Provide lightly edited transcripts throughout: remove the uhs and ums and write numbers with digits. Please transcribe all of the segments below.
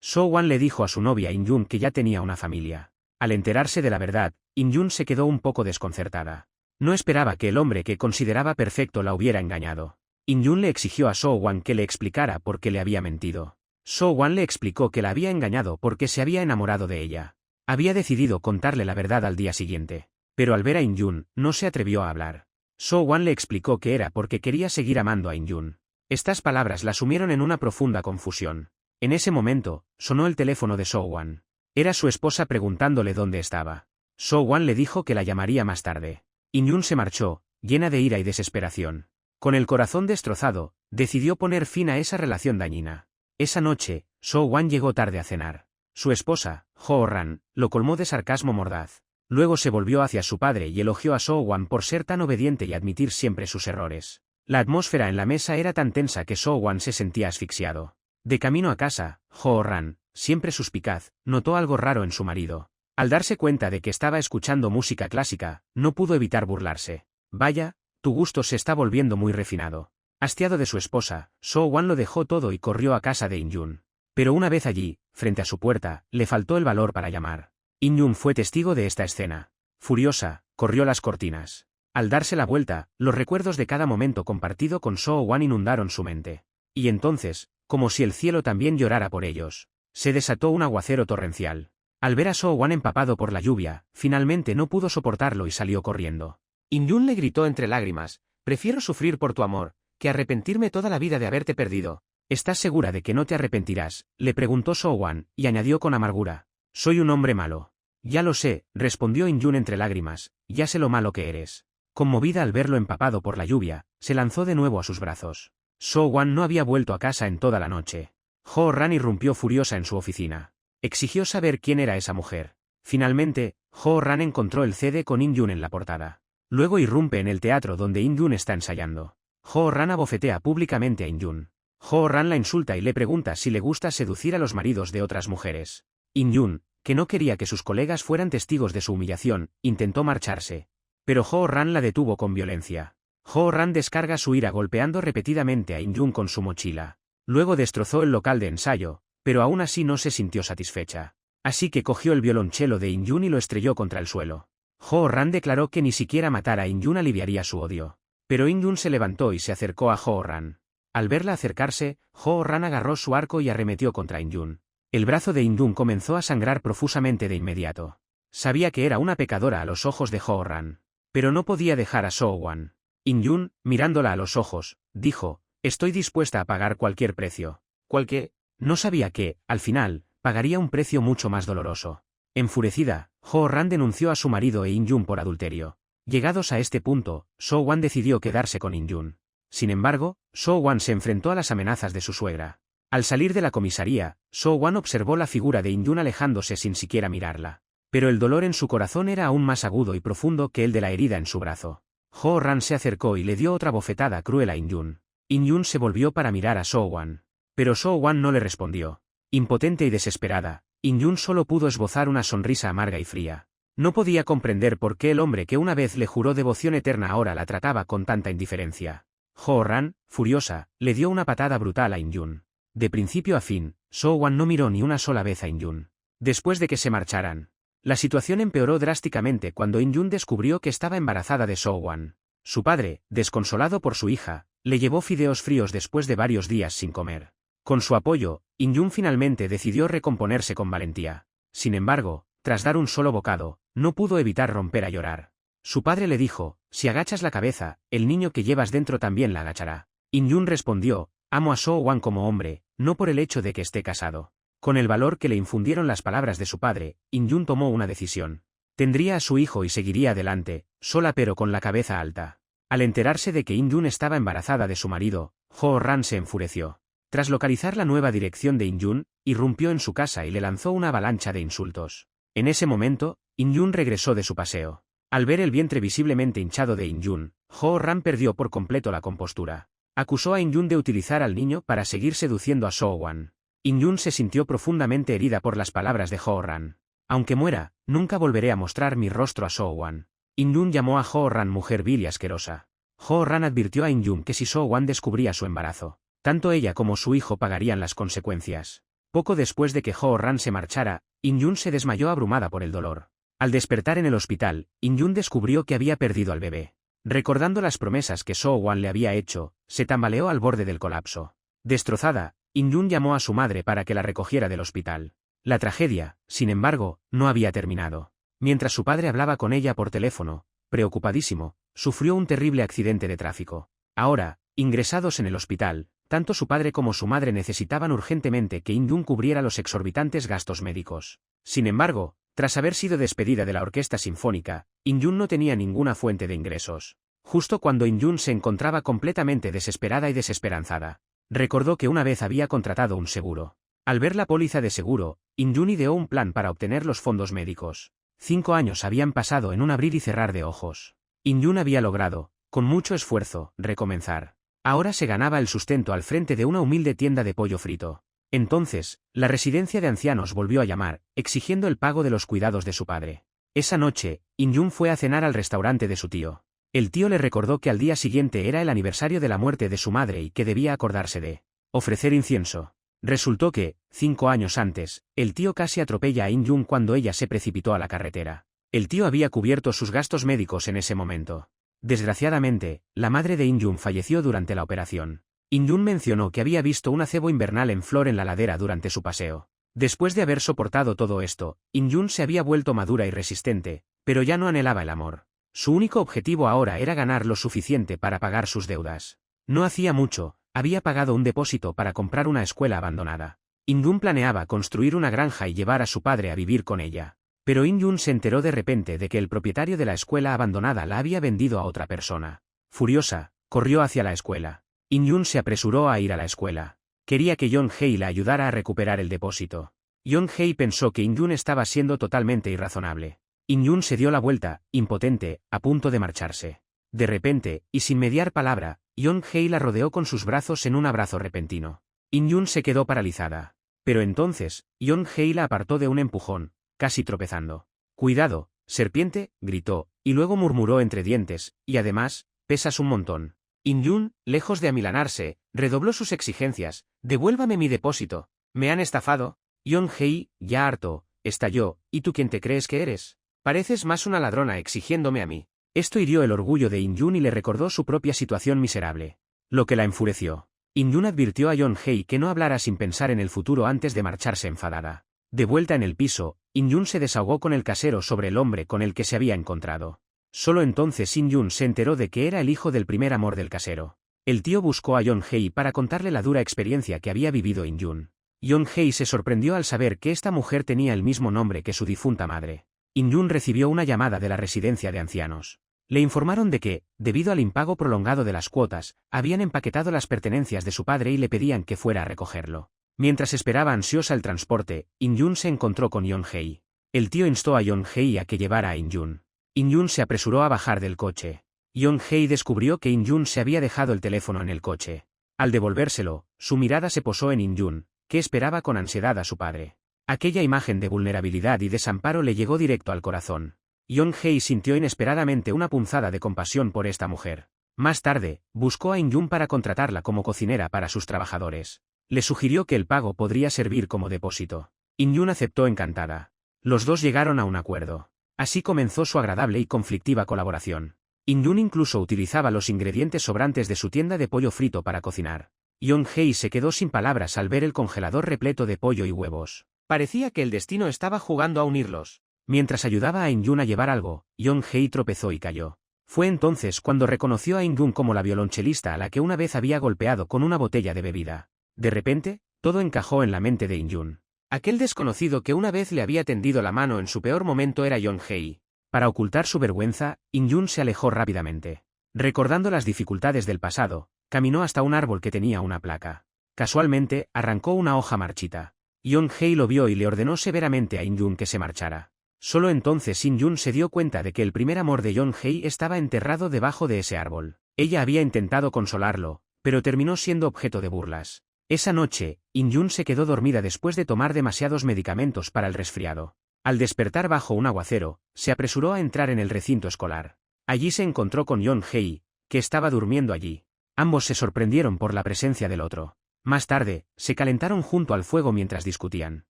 So-wan le dijo a su novia In-yun que ya tenía una familia. Al enterarse de la verdad, In-yun se quedó un poco desconcertada. No esperaba que el hombre que consideraba perfecto la hubiera engañado. In-yun le exigió a So-wan que le explicara por qué le había mentido. So-wan le explicó que la había engañado porque se había enamorado de ella. Había decidido contarle la verdad al día siguiente. Pero al ver a In-yun, no se atrevió a hablar. So-wan le explicó que era porque quería seguir amando a In-yun. Estas palabras la sumieron en una profunda confusión. En ese momento, sonó el teléfono de So-wan. Era su esposa preguntándole dónde estaba. So-wan le dijo que la llamaría más tarde. In-yun se marchó, llena de ira y desesperación. Con el corazón destrozado, decidió poner fin a esa relación dañina. Esa noche, So-wan llegó tarde a cenar. Su esposa, Jo-ran, lo colmó de sarcasmo mordaz. Luego se volvió hacia su padre y elogió a So-wan por ser tan obediente y admitir siempre sus errores. La atmósfera en la mesa era tan tensa que So-wan se sentía asfixiado. De camino a casa, Jo-ran, siempre suspicaz, notó algo raro en su marido. Al darse cuenta de que estaba escuchando música clásica, no pudo evitar burlarse. Vaya, tu gusto se está volviendo muy refinado. Hastiado de su esposa, So-wan lo dejó todo y corrió a casa de In-yun. Pero una vez allí, frente a su puerta, le faltó el valor para llamar. In-yun fue testigo de esta escena. Furiosa, corrió las cortinas. Al darse la vuelta, los recuerdos de cada momento compartido con So-wan inundaron su mente. Y entonces, como si el cielo también llorara por ellos, se desató un aguacero torrencial. Al ver a So-wan empapado por la lluvia, finalmente no pudo soportarlo y salió corriendo. In-yun le gritó entre lágrimas, «Prefiero sufrir por tu amor, que arrepentirme toda la vida de haberte perdido». «¿Estás segura de que no te arrepentirás?», le preguntó So-wan, y añadió con amargura. «Soy un hombre malo». «Ya lo sé», respondió In-yun entre lágrimas, «ya sé lo malo que eres». Conmovida al verlo empapado por la lluvia, se lanzó de nuevo a sus brazos. So-wan no había vuelto a casa en toda la noche. Jo-ran irrumpió furiosa en su oficina. Exigió saber quién era esa mujer. Finalmente, Jo-ran encontró el CD con In-yun en la portada. Luego irrumpe en el teatro donde In-yun está ensayando. Jo-ran abofetea públicamente a In-yun. Jo-ran la insulta y le pregunta si le gusta seducir a los maridos de otras mujeres. In-yun, que no quería que sus colegas fueran testigos de su humillación, intentó marcharse. Pero Jo-ran la detuvo con violencia. Jo-ran descarga su ira golpeando repetidamente a In-yun con su mochila. Luego destrozó el local de ensayo, pero aún así no se sintió satisfecha. Así que cogió el violonchelo de In-yun y lo estrelló contra el suelo. Jo-ran declaró que ni siquiera matar a In-yun aliviaría su odio. Pero In-yun se levantó y se acercó a Jo-ran. Al verla acercarse, Jo-ran agarró su arco y arremetió contra In-yun. El brazo de In-yun comenzó a sangrar profusamente de inmediato. Sabía que era una pecadora a los ojos de Jo-ran. Pero no podía dejar a So-wan. In-yun, mirándola a los ojos, dijo, «Estoy dispuesta a pagar cualquier precio». «¿Cualquier?» No sabía que, al final, pagaría un precio mucho más doloroso. Enfurecida, Jo-ran denunció a su marido e In-yun por adulterio. Llegados a este punto, So-wan decidió quedarse con In-yun. Sin embargo, So-wan se enfrentó a las amenazas de su suegra. Al salir de la comisaría, So-wan observó la figura de In-yun alejándose sin siquiera mirarla. Pero el dolor en su corazón era aún más agudo y profundo que el de la herida en su brazo. Jo-ran se acercó y le dio otra bofetada cruel a In-yun. In-yun se volvió para mirar a So-wan. Pero So-wan no le respondió. Impotente y desesperada, In-yun solo pudo esbozar una sonrisa amarga y fría. No podía comprender por qué el hombre que una vez le juró devoción eterna ahora la trataba con tanta indiferencia. Jo-ran, furiosa, le dio una patada brutal a In-yun. De principio a fin, So-wan no miró ni una sola vez a In-yun. Después de que se marcharan, la situación empeoró drásticamente cuando In-yun descubrió que estaba embarazada de So-wan. Su padre, desconsolado por su hija, le llevó fideos fríos después de varios días sin comer. Con su apoyo, In-yun finalmente decidió recomponerse con valentía. Sin embargo, tras dar un solo bocado, no pudo evitar romper a llorar. Su padre le dijo, «Si agachas la cabeza, el niño que llevas dentro también la agachará». In-yun respondió, «Amo a So-wan como hombre, no por el hecho de que esté casado». Con el valor que le infundieron las palabras de su padre, In-yun tomó una decisión. Tendría a su hijo y seguiría adelante, sola pero con la cabeza alta. Al enterarse de que In-yun estaba embarazada de su marido, Jo-ran se enfureció. Tras localizar la nueva dirección de In-yun, irrumpió en su casa y le lanzó una avalancha de insultos. En ese momento, In-yun regresó de su paseo. Al ver el vientre visiblemente hinchado de In-yun, Jo-ran perdió por completo la compostura. Acusó a In-yun de utilizar al niño para seguir seduciendo a So-wan. In-yun se sintió profundamente herida por las palabras de Jo-ran. «Aunque muera, nunca volveré a mostrar mi rostro a So-wan». In-yun llamó a Jo-ran mujer vil y asquerosa. Jo-ran advirtió a In-yun que si So-wan descubría su embarazo, tanto ella como su hijo pagarían las consecuencias. Poco después de que Jo-ran se marchara, In-yun se desmayó abrumada por el dolor. Al despertar en el hospital, In-yun descubrió que había perdido al bebé. Recordando las promesas que So-wan le había hecho, se tambaleó al borde del colapso. Destrozada, In-yun llamó a su madre para que la recogiera del hospital. La tragedia, sin embargo, no había terminado. Mientras su padre hablaba con ella por teléfono, preocupadísimo, sufrió un terrible accidente de tráfico. Ahora, ingresados en el hospital, tanto su padre como su madre necesitaban urgentemente que In-yun cubriera los exorbitantes gastos médicos. Sin embargo, tras haber sido despedida de la orquesta sinfónica, In-yun no tenía ninguna fuente de ingresos. Justo cuando In-yun se encontraba completamente desesperada y desesperanzada, recordó que una vez había contratado un seguro. Al ver la póliza de seguro, In-yun ideó un plan para obtener los fondos médicos. 5 años habían pasado en un abrir y cerrar de ojos. In-yun había logrado, con mucho esfuerzo, recomenzar. Ahora se ganaba el sustento al frente de una humilde tienda de pollo frito. Entonces, la residencia de ancianos volvió a llamar, exigiendo el pago de los cuidados de su padre. Esa noche, In-yun fue a cenar al restaurante de su tío. El tío le recordó que al día siguiente era el aniversario de la muerte de su madre y que debía acordarse de ofrecer incienso. Resultó que, 5 años antes, el tío casi atropella a In-yun cuando ella se precipitó a la carretera. El tío había cubierto sus gastos médicos en ese momento. Desgraciadamente, la madre de In-yun falleció durante la operación. In-yun mencionó que había visto un acebo invernal en flor en la ladera durante su paseo. Después de haber soportado todo esto, In-yun se había vuelto madura y resistente, pero ya no anhelaba el amor. Su único objetivo ahora era ganar lo suficiente para pagar sus deudas. No hacía mucho, había pagado un depósito para comprar una escuela abandonada. In-yun planeaba construir una granja y llevar a su padre a vivir con ella. Pero In-yun se enteró de repente de que el propietario de la escuela abandonada la había vendido a otra persona. Furiosa, corrió hacia la escuela. In-yun se apresuró a ir a la escuela. Quería que Yeon-hye la ayudara a recuperar el depósito. Yeon-hye pensó que In-yun estaba siendo totalmente irrazonable. In-yun se dio la vuelta, impotente, a punto de marcharse. De repente, y sin mediar palabra, Yeon-hye la rodeó con sus brazos en un abrazo repentino. In-yun se quedó paralizada. Pero entonces, Yeon-hye la apartó de un empujón, casi tropezando. «Cuidado, serpiente», gritó, y luego murmuró entre dientes, «y además, pesas un montón». In-yun, lejos de amilanarse, redobló sus exigencias, «Devuélvame mi depósito. ¿Me han estafado?» Yeon-hye, ya harto, estalló, «¿Y tú quién te crees que eres? Pareces más una ladrona exigiéndome a mí». Esto hirió el orgullo de In-yun y le recordó su propia situación miserable. Lo que la enfureció. In-yun advirtió a Yeon-hye que no hablara sin pensar en el futuro antes de marcharse enfadada. De vuelta en el piso, In-yun se desahogó con el casero sobre el hombre con el que se había encontrado. Solo entonces In-yun se enteró de que era el hijo del primer amor del casero. El tío buscó a Yeon-hye para contarle la dura experiencia que había vivido In-yun. Yeon-hye se sorprendió al saber que esta mujer tenía el mismo nombre que su difunta madre. In-yun recibió una llamada de la residencia de ancianos. Le informaron de que, debido al impago prolongado de las cuotas, habían empaquetado las pertenencias de su padre y le pedían que fuera a recogerlo. Mientras esperaba ansiosa el transporte, In-yun se encontró con Yeon-hye. El tío instó a Yeon-hye a que llevara a In-yun. In-yun se apresuró a bajar del coche. Yeon-hye descubrió que In-yun se había dejado el teléfono en el coche. Al devolvérselo, su mirada se posó en In-yun, que esperaba con ansiedad a su padre. Aquella imagen de vulnerabilidad y desamparo le llegó directo al corazón. Yeon-hye sintió inesperadamente una punzada de compasión por esta mujer. Más tarde, buscó a In-yun para contratarla como cocinera para sus trabajadores. Le sugirió que el pago podría servir como depósito. In-yun aceptó encantada. Los dos llegaron a un acuerdo. Así comenzó su agradable y conflictiva colaboración. In-yun incluso utilizaba los ingredientes sobrantes de su tienda de pollo frito para cocinar. Yeon-hye se quedó sin palabras al ver el congelador repleto de pollo y huevos. Parecía que el destino estaba jugando a unirlos. Mientras ayudaba a In-yun a llevar algo, Yeon-hye tropezó y cayó. Fue entonces cuando reconoció a In-yun como la violonchelista a la que una vez había golpeado con una botella de bebida. De repente, todo encajó en la mente de In-yun. Aquel desconocido que una vez le había tendido la mano en su peor momento era Yeon-hye. Para ocultar su vergüenza, In-yun se alejó rápidamente. Recordando las dificultades del pasado, caminó hasta un árbol que tenía una placa. Casualmente, arrancó una hoja marchita. Yeon-hye lo vio y le ordenó severamente a In-yun que se marchara. Solo entonces In-yun se dio cuenta de que el primer amor de Yeon-hye estaba enterrado debajo de ese árbol. Ella había intentado consolarlo, pero terminó siendo objeto de burlas. Esa noche, In-yun se quedó dormida después de tomar demasiados medicamentos para el resfriado. Al despertar bajo un aguacero, se apresuró a entrar en el recinto escolar. Allí se encontró con Yeon-hye, que estaba durmiendo allí. Ambos se sorprendieron por la presencia del otro. Más tarde, se calentaron junto al fuego mientras discutían.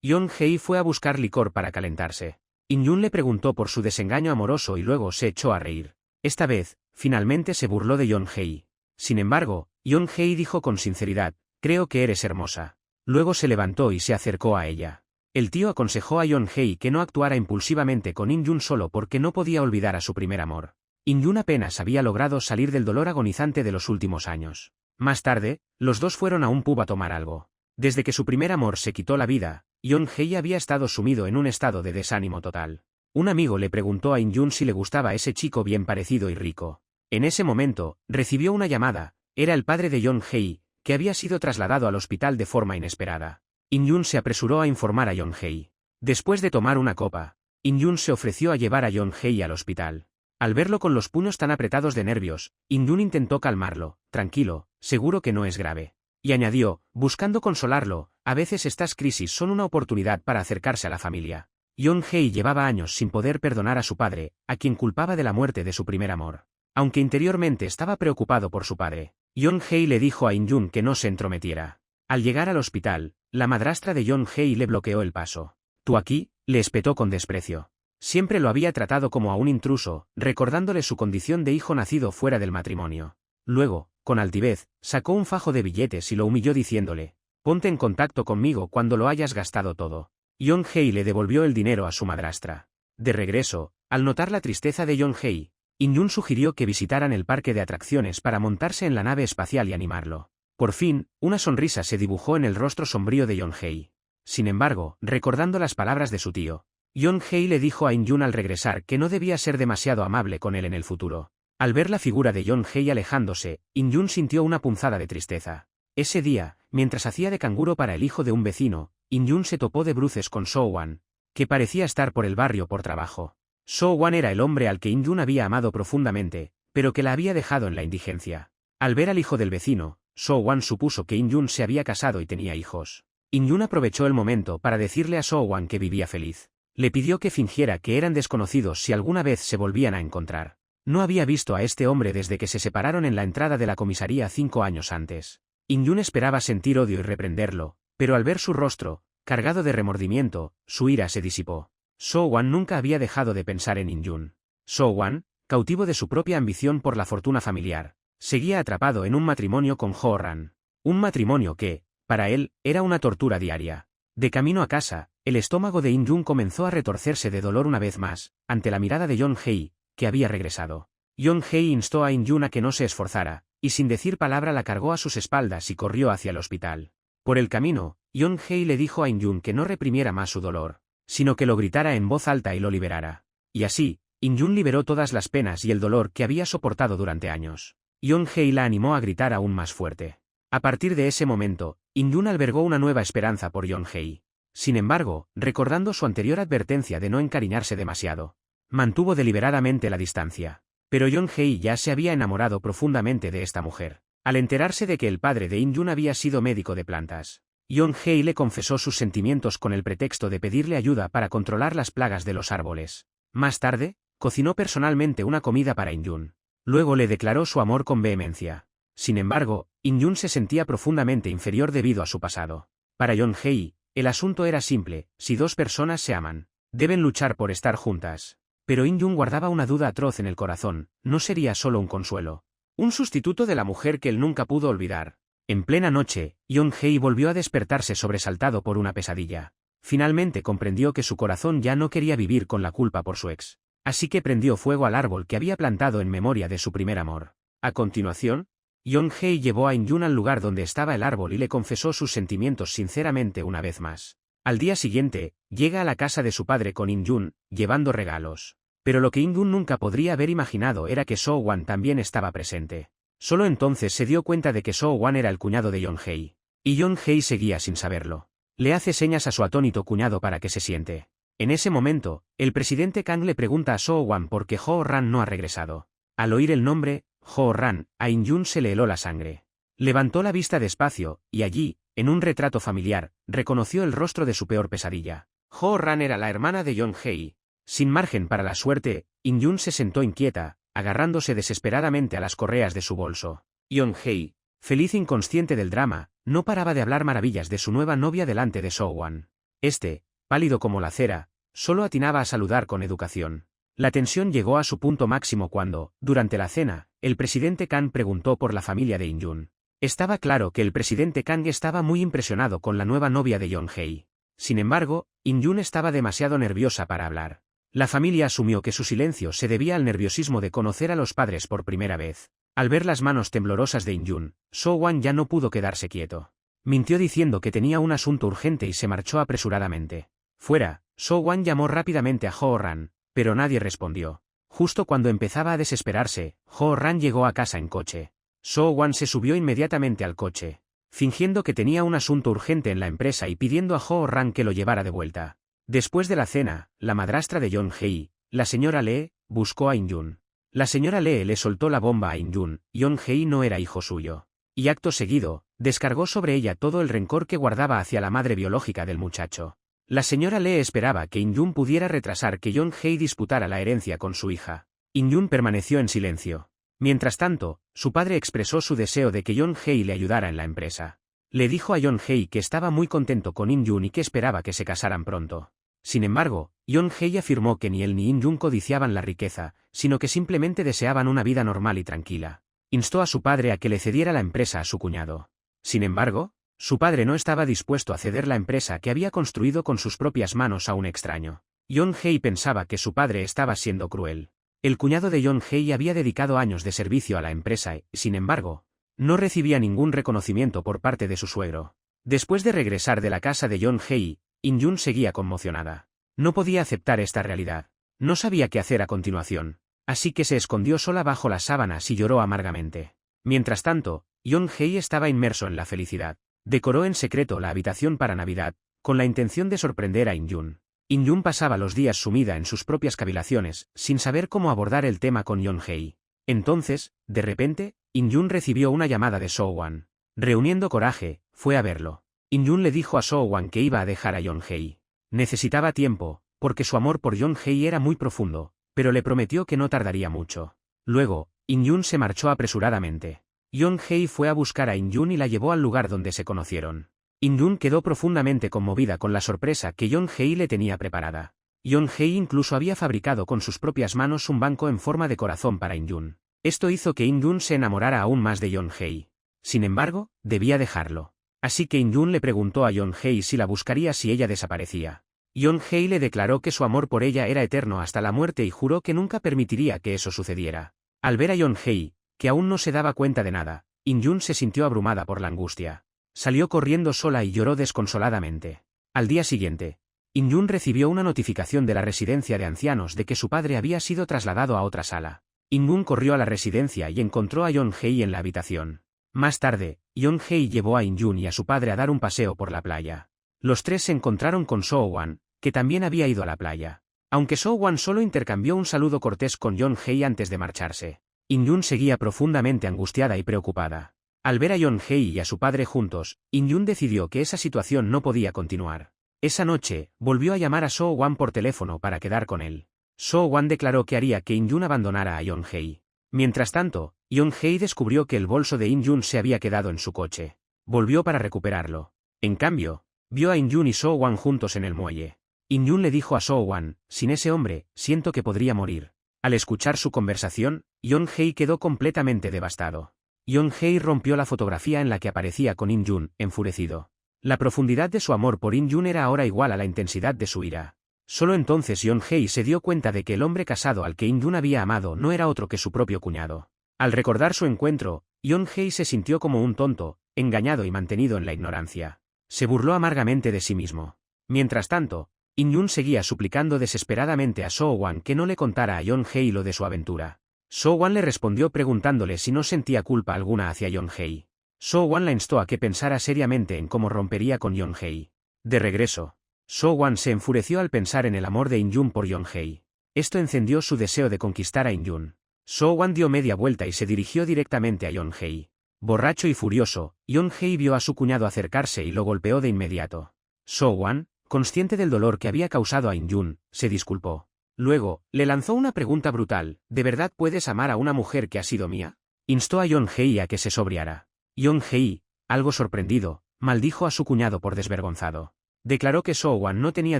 Yeon-hee fue a buscar licor para calentarse. In-jun le preguntó por su desengaño amoroso y luego se echó a reír. Esta vez, finalmente se burló de Yeon-hee. Sin embargo, Yeon-hee dijo con sinceridad, «Creo que eres hermosa». Luego se levantó y se acercó a ella. El tío aconsejó a Yeon-hee que no actuara impulsivamente con In-jun solo porque no podía olvidar a su primer amor. In-jun apenas había logrado salir del dolor agonizante de los últimos años. Más tarde, los dos fueron a un pub a tomar algo. Desde que su primer amor se quitó la vida, Yeon-hee había estado sumido en un estado de desánimo total. Un amigo le preguntó a In-jun si le gustaba ese chico bien parecido y rico. En ese momento, recibió una llamada. Era el padre de Yeon-hee, que había sido trasladado al hospital de forma inesperada. In-jun se apresuró a informar a Yeon-hee. Después de tomar una copa, In-jun se ofreció a llevar a Yeon-hee al hospital. Al verlo con los puños tan apretados de nervios, In-jun intentó calmarlo. «Tranquilo, seguro que no es grave». Y añadió, buscando consolarlo, «A veces estas crisis son una oportunidad para acercarse a la familia». Yeon-hee llevaba años sin poder perdonar a su padre, a quien culpaba de la muerte de su primer amor. Aunque interiormente estaba preocupado por su padre, Yeon-hee le dijo a In-jun que no se entrometiera. Al llegar al hospital, la madrastra de Yeon-hee le bloqueó el paso. «¿Tú aquí?», le espetó con desprecio. Siempre lo había tratado como a un intruso, recordándole su condición de hijo nacido fuera del matrimonio. Luego, con altivez, sacó un fajo de billetes y lo humilló diciéndole, «Ponte en contacto conmigo cuando lo hayas gastado todo». Yeon-hee le devolvió el dinero a su madrastra. De regreso, al notar la tristeza de Yeon-hee, In-jun sugirió que visitaran el parque de atracciones para montarse en la nave espacial y animarlo. Por fin, una sonrisa se dibujó en el rostro sombrío de Yeon-hee. Sin embargo, recordando las palabras de su tío, Yeon-hee le dijo a In-jun al regresar que no debía ser demasiado amable con él en el futuro. Al ver la figura de Yeon-hee alejándose, In-jun sintió una punzada de tristeza. Ese día, mientras hacía de canguro para el hijo de un vecino, In-jun se topó de bruces con So-wan, que parecía estar por el barrio por trabajo. So-wan era el hombre al que In-jun había amado profundamente, pero que la había dejado en la indigencia. Al ver al hijo del vecino, So-wan supuso que In-jun se había casado y tenía hijos. In-jun aprovechó el momento para decirle a So-wan que vivía feliz. Le pidió que fingiera que eran desconocidos si alguna vez se volvían a encontrar. No había visto a este hombre desde que se separaron en la entrada de la comisaría 5 años antes. In-jun esperaba sentir odio y reprenderlo, pero al ver su rostro, cargado de remordimiento, su ira se disipó. So-wan nunca había dejado de pensar en In-jun. So-wan, cautivo de su propia ambición por la fortuna familiar, seguía atrapado en un matrimonio con Jo-ran. Un matrimonio que, para él, era una tortura diaria. De camino a casa, el estómago de In-jun comenzó a retorcerse de dolor una vez más, ante la mirada de Yeon-hee, que había regresado. Yeon-hee instó a In-jun a que no se esforzara, y sin decir palabra la cargó a sus espaldas y corrió hacia el hospital. Por el camino, Yeon-hee le dijo a In-jun que no reprimiera más su dolor, sino que lo gritara en voz alta y lo liberara. Y así, In-jun liberó todas las penas y el dolor que había soportado durante años. Yeon-hee la animó a gritar aún más fuerte. A partir de ese momento, In-jun albergó una nueva esperanza por Yeon-hee. Sin embargo, recordando su anterior advertencia de no encariñarse demasiado, mantuvo deliberadamente la distancia. Pero Yeon-hee ya se había enamorado profundamente de esta mujer. Al enterarse de que el padre de In-jun había sido médico de plantas, Yeon-hee le confesó sus sentimientos con el pretexto de pedirle ayuda para controlar las plagas de los árboles. Más tarde, cocinó personalmente una comida para In-jun. Luego le declaró su amor con vehemencia. Sin embargo, In-jun se sentía profundamente inferior debido a su pasado. Para Yeon-hee, el asunto era simple: si dos personas se aman, deben luchar por estar juntas. Pero In-jun guardaba una duda atroz en el corazón: ¿no sería solo un consuelo? Un sustituto de la mujer que él nunca pudo olvidar. En plena noche, Yeon-hee volvió a despertarse sobresaltado por una pesadilla. Finalmente comprendió que su corazón ya no quería vivir con la culpa por su ex. Así que prendió fuego al árbol que había plantado en memoria de su primer amor. A continuación, Yeon-hee llevó a In-jun al lugar donde estaba el árbol y le confesó sus sentimientos sinceramente una vez más. Al día siguiente, llega a la casa de su padre con In-jun, llevando regalos. Pero lo que In-jun nunca podría haber imaginado era que So-wan también estaba presente. Solo entonces se dio cuenta de que So-wan era el cuñado de Yeon-hee. Y Yeon-hee seguía sin saberlo. Le hace señas a su atónito cuñado para que se siente. En ese momento, el presidente Kang le pregunta a So-wan por qué Jo-ran no ha regresado. Al oír el nombre, Jo-ran, a In-jun se le heló la sangre. Levantó la vista despacio, y allí, en un retrato familiar, reconoció el rostro de su peor pesadilla. Jo-ran era la hermana de Yeon-hee. Sin margen para la suerte, In-jun se sentó inquieta, agarrándose desesperadamente a las correas de su bolso. Yeon-hee, feliz inconsciente del drama, no paraba de hablar maravillas de su nueva novia delante de So-Wan. Este, pálido como la cera, solo atinaba a saludar con educación. La tensión llegó a su punto máximo cuando, durante la cena, el presidente Kang preguntó por la familia de In-Jun. Estaba claro que el presidente Kang estaba muy impresionado con la nueva novia de Yeon-hye. Sin embargo, In-Jun estaba demasiado nerviosa para hablar. La familia asumió que su silencio se debía al nerviosismo de conocer a los padres por primera vez. Al ver las manos temblorosas de In-Jun, So-Wan ya no pudo quedarse quieto. Mintió diciendo que tenía un asunto urgente y se marchó apresuradamente. Fuera, So-Wan llamó rápidamente a Jo-Ran, pero nadie respondió. Justo cuando empezaba a desesperarse, Jo-Ran llegó a casa en coche. So-Wan se subió inmediatamente al coche, fingiendo que tenía un asunto urgente en la empresa y pidiendo a Jo-Ran que lo llevara de vuelta. Después de la cena, la madrastra de Yeon-hye, la señora Lee, buscó a In-Jun. La señora Lee le soltó la bomba a In-Jun. Yeon-hye no era hijo suyo. Y acto seguido, descargó sobre ella todo el rencor que guardaba hacia la madre biológica del muchacho. La señora Lee esperaba que In-Jun pudiera retrasar que Yeon-hye disputara la herencia con su hija. In-Jun permaneció en silencio. Mientras tanto, su padre expresó su deseo de que Yeon-hye le ayudara en la empresa. Le dijo a Yeon-hye que estaba muy contento con In-Jun y que esperaba que se casaran pronto. Sin embargo, Yeon-hye afirmó que ni él ni In-Jun codiciaban la riqueza, sino que simplemente deseaban una vida normal y tranquila. Instó a su padre a que le cediera la empresa a su cuñado. Sin embargo, su padre no estaba dispuesto a ceder la empresa que había construido con sus propias manos a un extraño. Yeon-hye pensaba que su padre estaba siendo cruel. El cuñado de Yeon-hye había dedicado años de servicio a la empresa y, sin embargo, no recibía ningún reconocimiento por parte de su suegro. Después de regresar de la casa de Yeon-hye, In-Jun seguía conmocionada. No podía aceptar esta realidad. No sabía qué hacer a continuación. Así que se escondió sola bajo las sábanas y lloró amargamente. Mientras tanto, Yeon-hye estaba inmerso en la felicidad. Decoró en secreto la habitación para Navidad, con la intención de sorprender a In-Jun. In-Jun pasaba los días sumida en sus propias cavilaciones, sin saber cómo abordar el tema con Yeon-hye. Entonces, de repente, In-Jun recibió una llamada de So-Wan. Reuniendo coraje, fue a verlo. In-Jun le dijo a So-Wan que iba a dejar a Yeon-hye. Necesitaba tiempo, porque su amor por Yeon-hye era muy profundo, pero le prometió que no tardaría mucho. Luego, In-Jun se marchó apresuradamente. Yeon-hye fue a buscar a In-Jun y la llevó al lugar donde se conocieron. In-Jun quedó profundamente conmovida con la sorpresa que Yeon-hye le tenía preparada. Yeon-hye incluso había fabricado con sus propias manos un banco en forma de corazón para In-Jun. Esto hizo que In-Jun se enamorara aún más de Yeon-hye. Sin embargo, debía dejarlo. Así que In-Jun le preguntó a Yeon-hye si la buscaría si ella desaparecía. Yeon-hye le declaró que su amor por ella era eterno hasta la muerte y juró que nunca permitiría que eso sucediera. Al ver a Yeon-hye, que aún no se daba cuenta de nada, In-Jun se sintió abrumada por la angustia. Salió corriendo sola y lloró desconsoladamente. Al día siguiente, In-Jun recibió una notificación de la residencia de ancianos de que su padre había sido trasladado a otra sala. In-Jun corrió a la residencia y encontró a Yeon-hye en la habitación. Más tarde, Yeon-hye llevó a In-Jun y a su padre a dar un paseo por la playa. Los tres se encontraron con So-Wan, que también había ido a la playa. Aunque So-Wan solo intercambió un saludo cortés con Yeon-hye antes de marcharse, In-Jun seguía profundamente angustiada y preocupada. Al ver a Yeon-hye y a su padre juntos, In-Jun decidió que esa situación no podía continuar. Esa noche, volvió a llamar a So-Wan por teléfono para quedar con él. So-Wan declaró que haría que In-Jun abandonara a Yeon-hye. Mientras tanto, Yeon-hye descubrió que el bolso de In-Jun se había quedado en su coche. Volvió para recuperarlo. En cambio, vio a In-Jun y So-Wan juntos en el muelle. In-Jun le dijo a So-Wan, sin ese hombre, siento que podría morir. Al escuchar su conversación, Yeon-hye quedó completamente devastado. Yeon-hye rompió la fotografía en la que aparecía con In-Jun, enfurecido. La profundidad de su amor por In-Jun era ahora igual a la intensidad de su ira. Solo entonces Yeon-hye se dio cuenta de que el hombre casado al que In-Jun había amado no era otro que su propio cuñado. Al recordar su encuentro, Yeon-hye se sintió como un tonto, engañado y mantenido en la ignorancia. Se burló amargamente de sí mismo. Mientras tanto, In-Jun seguía suplicando desesperadamente a So-Wan que no le contara a Yeon-hye lo de su aventura. So-Wan le respondió preguntándole si no sentía culpa alguna hacia Yeon-hye. So-Wan la instó a que pensara seriamente en cómo rompería con Yeon-hye. De regreso, So-Wan se enfureció al pensar en el amor de In-Jun por Yeon-hye. Esto encendió su deseo de conquistar a In-Jun. So-Wan dio media vuelta y se dirigió directamente a Yeon-hye. Borracho y furioso, Yeon-hye vio a su cuñado acercarse y lo golpeó de inmediato. So-Wan, consciente del dolor que había causado a In-Jun, se disculpó. Luego, le lanzó una pregunta brutal: ¿de verdad puedes amar a una mujer que ha sido mía? Instó a Yeon-hye a que se sobriara. Yeon-hye, algo sorprendido, maldijo a su cuñado por desvergonzado. Declaró que So-Wan no tenía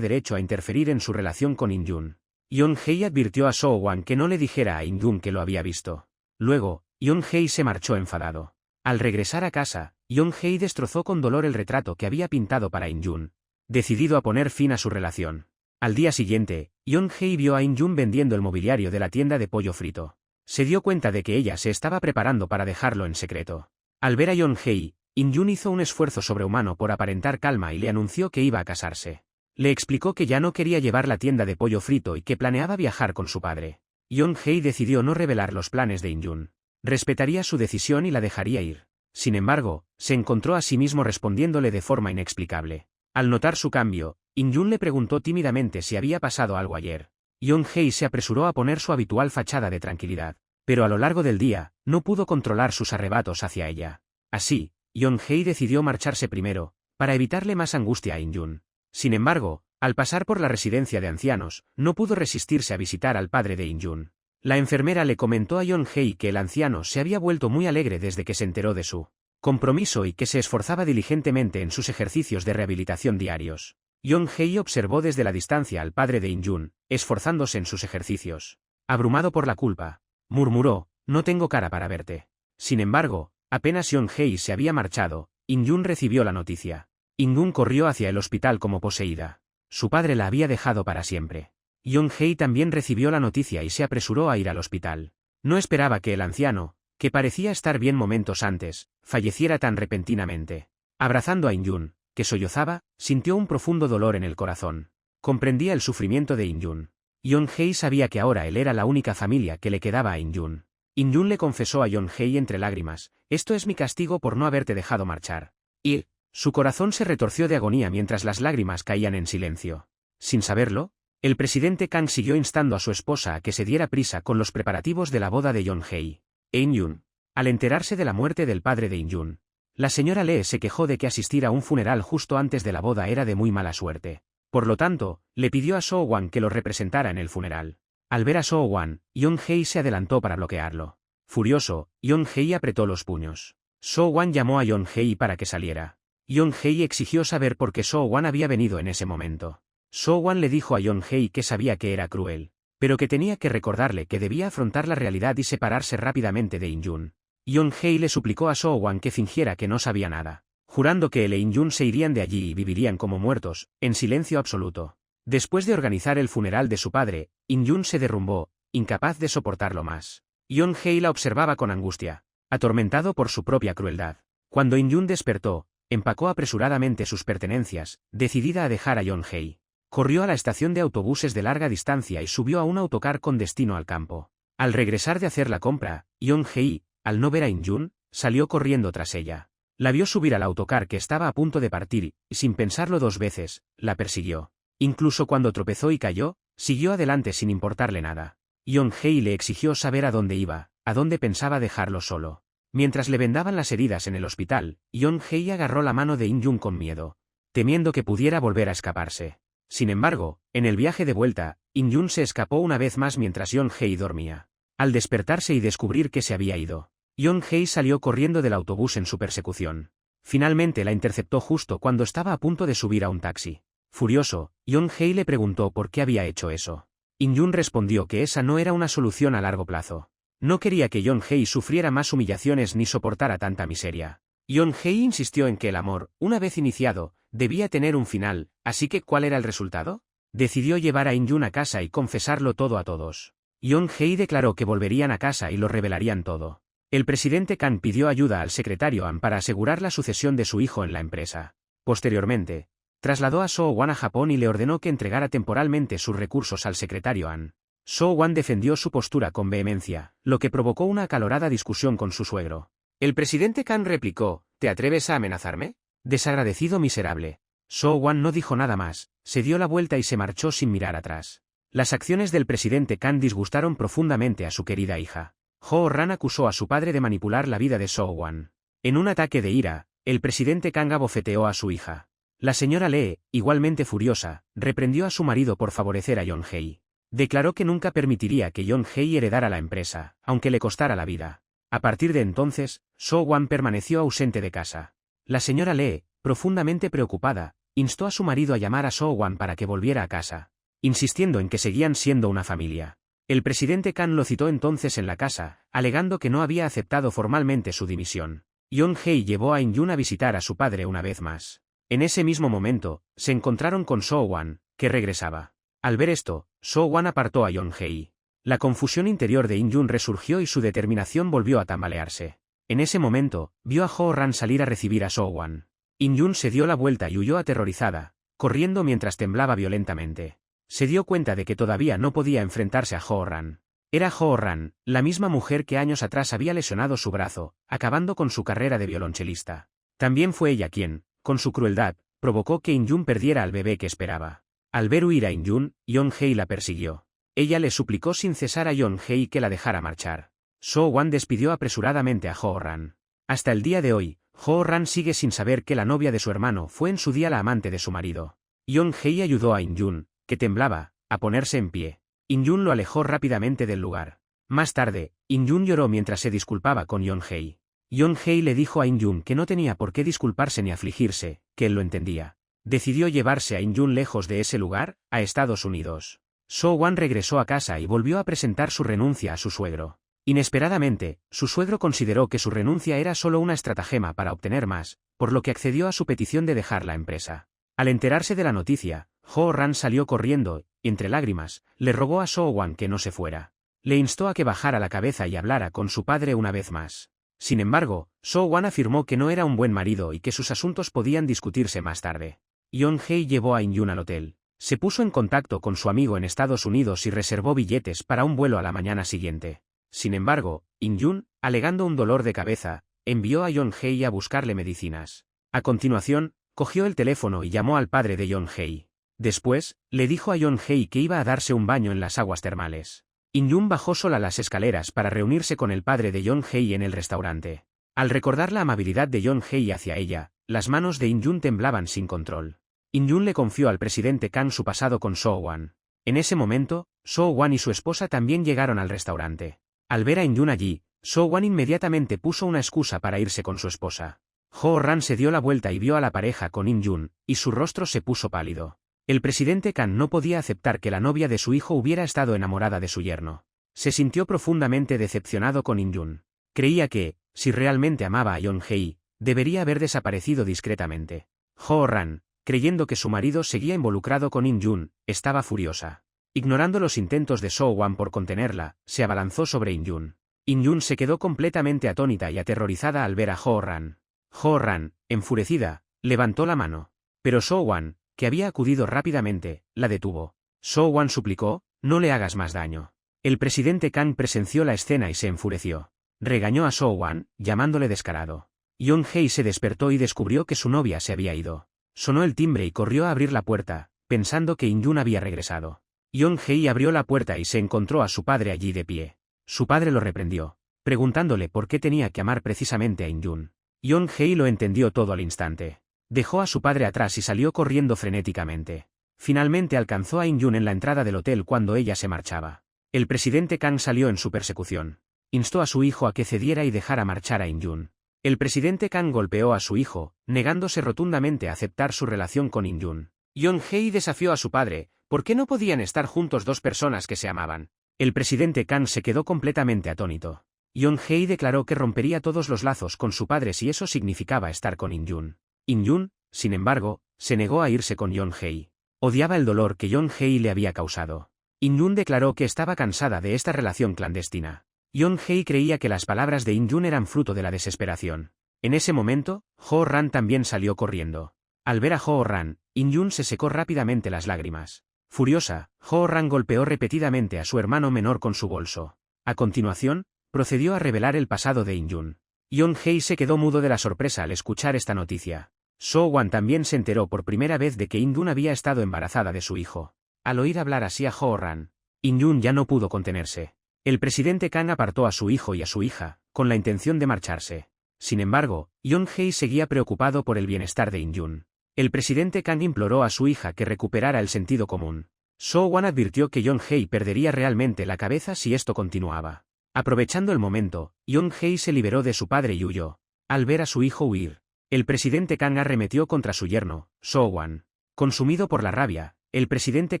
derecho a interferir en su relación con In-Jun. Yeon-hei advirtió a So-Wan que no le dijera a In-Jun que lo había visto. Luego, Yeon-hei se marchó enfadado. Al regresar a casa, Yeon-hei destrozó con dolor el retrato que había pintado para In-Jun, decidido a poner fin a su relación. Al día siguiente, Yeon-hei vio a In-Jun vendiendo el mobiliario de la tienda de pollo frito. Se dio cuenta de que ella se estaba preparando para dejarlo en secreto. Al ver a Yeon-hei, In-Jun hizo un esfuerzo sobrehumano por aparentar calma y le anunció que iba a casarse. Le explicó que ya no quería llevar la tienda de pollo frito y que planeaba viajar con su padre. Yeon-hei decidió no revelar los planes de In-Jun. Respetaría su decisión y la dejaría ir. Sin embargo, se encontró a sí mismo respondiéndole de forma inexplicable. Al notar su cambio, In-Jun le preguntó tímidamente si había pasado algo ayer. Yeon-hei se apresuró a poner su habitual fachada de tranquilidad, pero a lo largo del día, no pudo controlar sus arrebatos hacia ella. Así, Yeon-hei decidió marcharse primero, para evitarle más angustia a In-Jun. Sin embargo, al pasar por la residencia de ancianos, no pudo resistirse a visitar al padre de In-Jun. La enfermera le comentó a Yeon-hei que el anciano se había vuelto muy alegre desde que se enteró de su compromiso y que se esforzaba diligentemente en sus ejercicios de rehabilitación diarios. Yeon-hei observó desde la distancia al padre de In-Jun, esforzándose en sus ejercicios. Abrumado por la culpa, murmuró, no tengo cara para verte. Sin embargo, apenas Yeon-hei se había marchado, In-Jun recibió la noticia. In-Jun corrió hacia el hospital como poseída. Su padre la había dejado para siempre. Yeon-hei también recibió la noticia y se apresuró a ir al hospital. No esperaba que el anciano, que parecía estar bien momentos antes, falleciera tan repentinamente. Abrazando a In-Jun, que sollozaba, sintió un profundo dolor en el corazón. Comprendía el sufrimiento de In-Jun. Yeon-hei sabía que ahora él era la única familia que le quedaba a In-Jun. In-Jun le confesó a Yeon-hei entre lágrimas, esto es mi castigo por no haberte dejado marchar. Y su corazón se retorció de agonía mientras las lágrimas caían en silencio. Sin saberlo, el presidente Kang siguió instando a su esposa a que se diera prisa con los preparativos de la boda de Yeon-hei. In-Jun. Al enterarse de la muerte del padre de In-Jun, la señora Lee se quejó de que asistir a un funeral justo antes de la boda era de muy mala suerte. Por lo tanto, le pidió a So-Wan que lo representara en el funeral. Al ver a So-Wan, Yeon-hei se adelantó para bloquearlo. Furioso, Yeon-hei apretó los puños. So-Wan llamó a Yeon-hei para que saliera. Yeon-hei exigió saber por qué So-Wan había venido en ese momento. So-Wan le dijo a Yeon-hei que sabía que era cruel, pero que tenía que recordarle que debía afrontar la realidad y separarse rápidamente de In-Jun. Yeon-hei le suplicó a So-Wan que fingiera que no sabía nada, jurando que él e In-Jun se irían de allí y vivirían como muertos, en silencio absoluto. Después de organizar el funeral de su padre, In-Jun se derrumbó, incapaz de soportarlo más. Yeon-hei la observaba con angustia, atormentado por su propia crueldad. Cuando In-Jun despertó, empacó apresuradamente sus pertenencias, decidida a dejar a Yeon-hei. Corrió a la estación de autobuses de larga distancia y subió a un autocar con destino al campo. Al regresar de hacer la compra, Yeon-hei, al no ver a In-Jun, salió corriendo tras ella. La vio subir al autocar que estaba a punto de partir y, sin pensarlo dos veces, la persiguió. Incluso cuando tropezó y cayó, siguió adelante sin importarle nada. Yeon-hei le exigió saber a dónde iba, a dónde pensaba dejarlo solo. Mientras le vendaban las heridas en el hospital, Yeon-hei agarró la mano de In-Jun con miedo, temiendo que pudiera volver a escaparse. Sin embargo, en el viaje de vuelta, In-Jun se escapó una vez más mientras Yeon-hei dormía. Al despertarse y descubrir que se había ido, Yeon-hei salió corriendo del autobús en su persecución. Finalmente la interceptó justo cuando estaba a punto de subir a un taxi. Furioso, Yeon-hei le preguntó por qué había hecho eso. In-Jun respondió que esa no era una solución a largo plazo. No quería que Yeon-hei sufriera más humillaciones ni soportara tanta miseria. Yeon-hei insistió en que el amor, una vez iniciado, debía tener un final, así que ¿cuál era el resultado? Decidió llevar a In-Jun a casa y confesarlo todo a todos. Yeon-hei declaró que volverían a casa y lo revelarían todo. El presidente Kang pidió ayuda al secretario An para asegurar la sucesión de su hijo en la empresa. Posteriormente, trasladó a So-Wan a Japón y le ordenó que entregara temporalmente sus recursos al secretario An. So-Wan defendió su postura con vehemencia, lo que provocó una acalorada discusión con su suegro. El presidente Kang replicó, ¿te atreves a amenazarme? Desagradecido miserable. So-Wan no dijo nada más, se dio la vuelta y se marchó sin mirar atrás. Las acciones del presidente Kang disgustaron profundamente a su querida hija. Ho-Ran acusó a su padre de manipular la vida de So-Wan. En un ataque de ira, el presidente Kang abofeteó a su hija. La señora Lee, igualmente furiosa, reprendió a su marido por favorecer a Yeon-hei. Declaró que nunca permitiría que Yeon-hei heredara la empresa, aunque le costara la vida. A partir de entonces, So-Wan permaneció ausente de casa. La señora Lee, profundamente preocupada, instó a su marido a llamar a So-Wan para que volviera a casa, insistiendo en que seguían siendo una familia. El presidente Kang lo citó entonces en la casa, alegando que no había aceptado formalmente su dimisión. Yeon-hye llevó a In-jun a visitar a su padre una vez más. En ese mismo momento, se encontraron con So-Wan, que regresaba. Al ver esto, So-Wan apartó a Yeon-hye. La confusión interior de In-jun resurgió y su determinación volvió a tambalearse. En ese momento, vio a Ho-ran salir a recibir a So-Wan. In-jun se dio la vuelta y huyó aterrorizada, corriendo mientras temblaba violentamente. Se dio cuenta de que todavía no podía enfrentarse a Ho-ran. Era Ho-ran, la misma mujer que años atrás había lesionado su brazo, acabando con su carrera de violonchelista. También fue ella quien, con su crueldad, provocó que In-jun perdiera al bebé que esperaba. Al ver huir a In-jun, Yeon-hye la persiguió. Ella le suplicó sin cesar a Yeon-hye que la dejara marchar. So-Wan despidió apresuradamente a Ho-ran. Hasta el día de hoy, Ho-ran sigue sin saber que la novia de su hermano fue en su día la amante de su marido. Yeon-hye ayudó a In-jun, que temblaba, a ponerse en pie. In-jun lo alejó rápidamente del lugar. Más tarde, In-jun lloró mientras se disculpaba con Yeon-hye. Yeon-hye le dijo a In-jun que no tenía por qué disculparse ni afligirse, que él lo entendía. Decidió llevarse a In-jun lejos de ese lugar, a Estados Unidos. So-Wan regresó a casa y volvió a presentar su renuncia a su suegro. Inesperadamente, su suegro consideró que su renuncia era solo una estratagema para obtener más, por lo que accedió a su petición de dejar la empresa. Al enterarse de la noticia, Ho-ran salió corriendo, y entre lágrimas, le rogó a So-Wan que no se fuera. Le instó a que bajara la cabeza y hablara con su padre una vez más. Sin embargo, So-Wan afirmó que no era un buen marido y que sus asuntos podían discutirse más tarde. Yeon-hye llevó a In-jun al hotel. Se puso en contacto con su amigo en Estados Unidos y reservó billetes para un vuelo a la mañana siguiente. Sin embargo, In-jun, alegando un dolor de cabeza, envió a Yeon-hye a buscarle medicinas. A continuación, cogió el teléfono y llamó al padre de Yeon-hye. Después, le dijo a Yeon-hye que iba a darse un baño en las aguas termales. In-jun bajó sola las escaleras para reunirse con el padre de Yeon-hye en el restaurante. Al recordar la amabilidad de Yeon-hye hacia ella, las manos de In-jun temblaban sin control. In-jun le confió al presidente Kang su pasado con So-Wan. En ese momento, So-Wan y su esposa también llegaron al restaurante. Al ver a In-jun allí, So-Wan inmediatamente puso una excusa para irse con su esposa. Ho-ran se dio la vuelta y vio a la pareja con In-jun, y su rostro se puso pálido. El presidente Kang no podía aceptar que la novia de su hijo hubiera estado enamorada de su yerno. Se sintió profundamente decepcionado con In-jun. Creía que, si realmente amaba a Yeon-hye, debería haber desaparecido discretamente. Ho-ran, creyendo que su marido seguía involucrado con In-jun, estaba furiosa. Ignorando los intentos de So-Wan por contenerla, se abalanzó sobre In-jun. In-jun se quedó completamente atónita y aterrorizada al ver a Ho-ran. Ho-ran, enfurecida, levantó la mano. Pero So-Wan, que había acudido rápidamente, la detuvo. So-Wan suplicó, no le hagas más daño. El presidente Kang presenció la escena y se enfureció. Regañó a So-Wan, llamándole descarado. Yeon-hye se despertó y descubrió que su novia se había ido. Sonó el timbre y corrió a abrir la puerta, pensando que In-jun había regresado. Yeon-hye abrió la puerta y se encontró a su padre allí de pie. Su padre lo reprendió, preguntándole por qué tenía que amar precisamente a In-jun. Yeon-hye lo entendió todo al instante. Dejó a su padre atrás y salió corriendo frenéticamente. Finalmente alcanzó a In-jun en la entrada del hotel cuando ella se marchaba. El presidente Kang salió en su persecución. Instó a su hijo a que cediera y dejara marchar a In-jun. El presidente Kang golpeó a su hijo, negándose rotundamente a aceptar su relación con In-jun. Yeon-hye desafió a su padre, ¿por qué no podían estar juntos dos personas que se amaban? El presidente Kang se quedó completamente atónito. Yeon-hye declaró que rompería todos los lazos con su padre si eso significaba estar con In-jun. In-jun, sin embargo, se negó a irse con Yeon-hye. Odiaba el dolor que Yeon-hye le había causado. In-jun declaró que estaba cansada de esta relación clandestina. Yeon-hye creía que las palabras de In-jun eran fruto de la desesperación. En ese momento, Ho-ran también salió corriendo. Al ver a Ho-ran, In-jun se secó rápidamente las lágrimas. Furiosa, Ho-ran golpeó repetidamente a su hermano menor con su bolso. A continuación, procedió a revelar el pasado de In-jun. Yeon-hye se quedó mudo de la sorpresa al escuchar esta noticia. So-Wan también se enteró por primera vez de que In-jun había estado embarazada de su hijo. Al oír hablar así a Ho-ran, In-jun ya no pudo contenerse. El presidente Kang apartó a su hijo y a su hija, con la intención de marcharse. Sin embargo, Yeon-hye seguía preocupado por el bienestar de In-jun. El presidente Kang imploró a su hija que recuperara el sentido común. So-Wan advirtió que Yeon-hye perdería realmente la cabeza si esto continuaba. Aprovechando el momento, Yeon-hye se liberó de su padre y huyó. Al ver a su hijo huir, El presidente Kang arremetió contra su yerno, So-wan. Consumido por la rabia, el presidente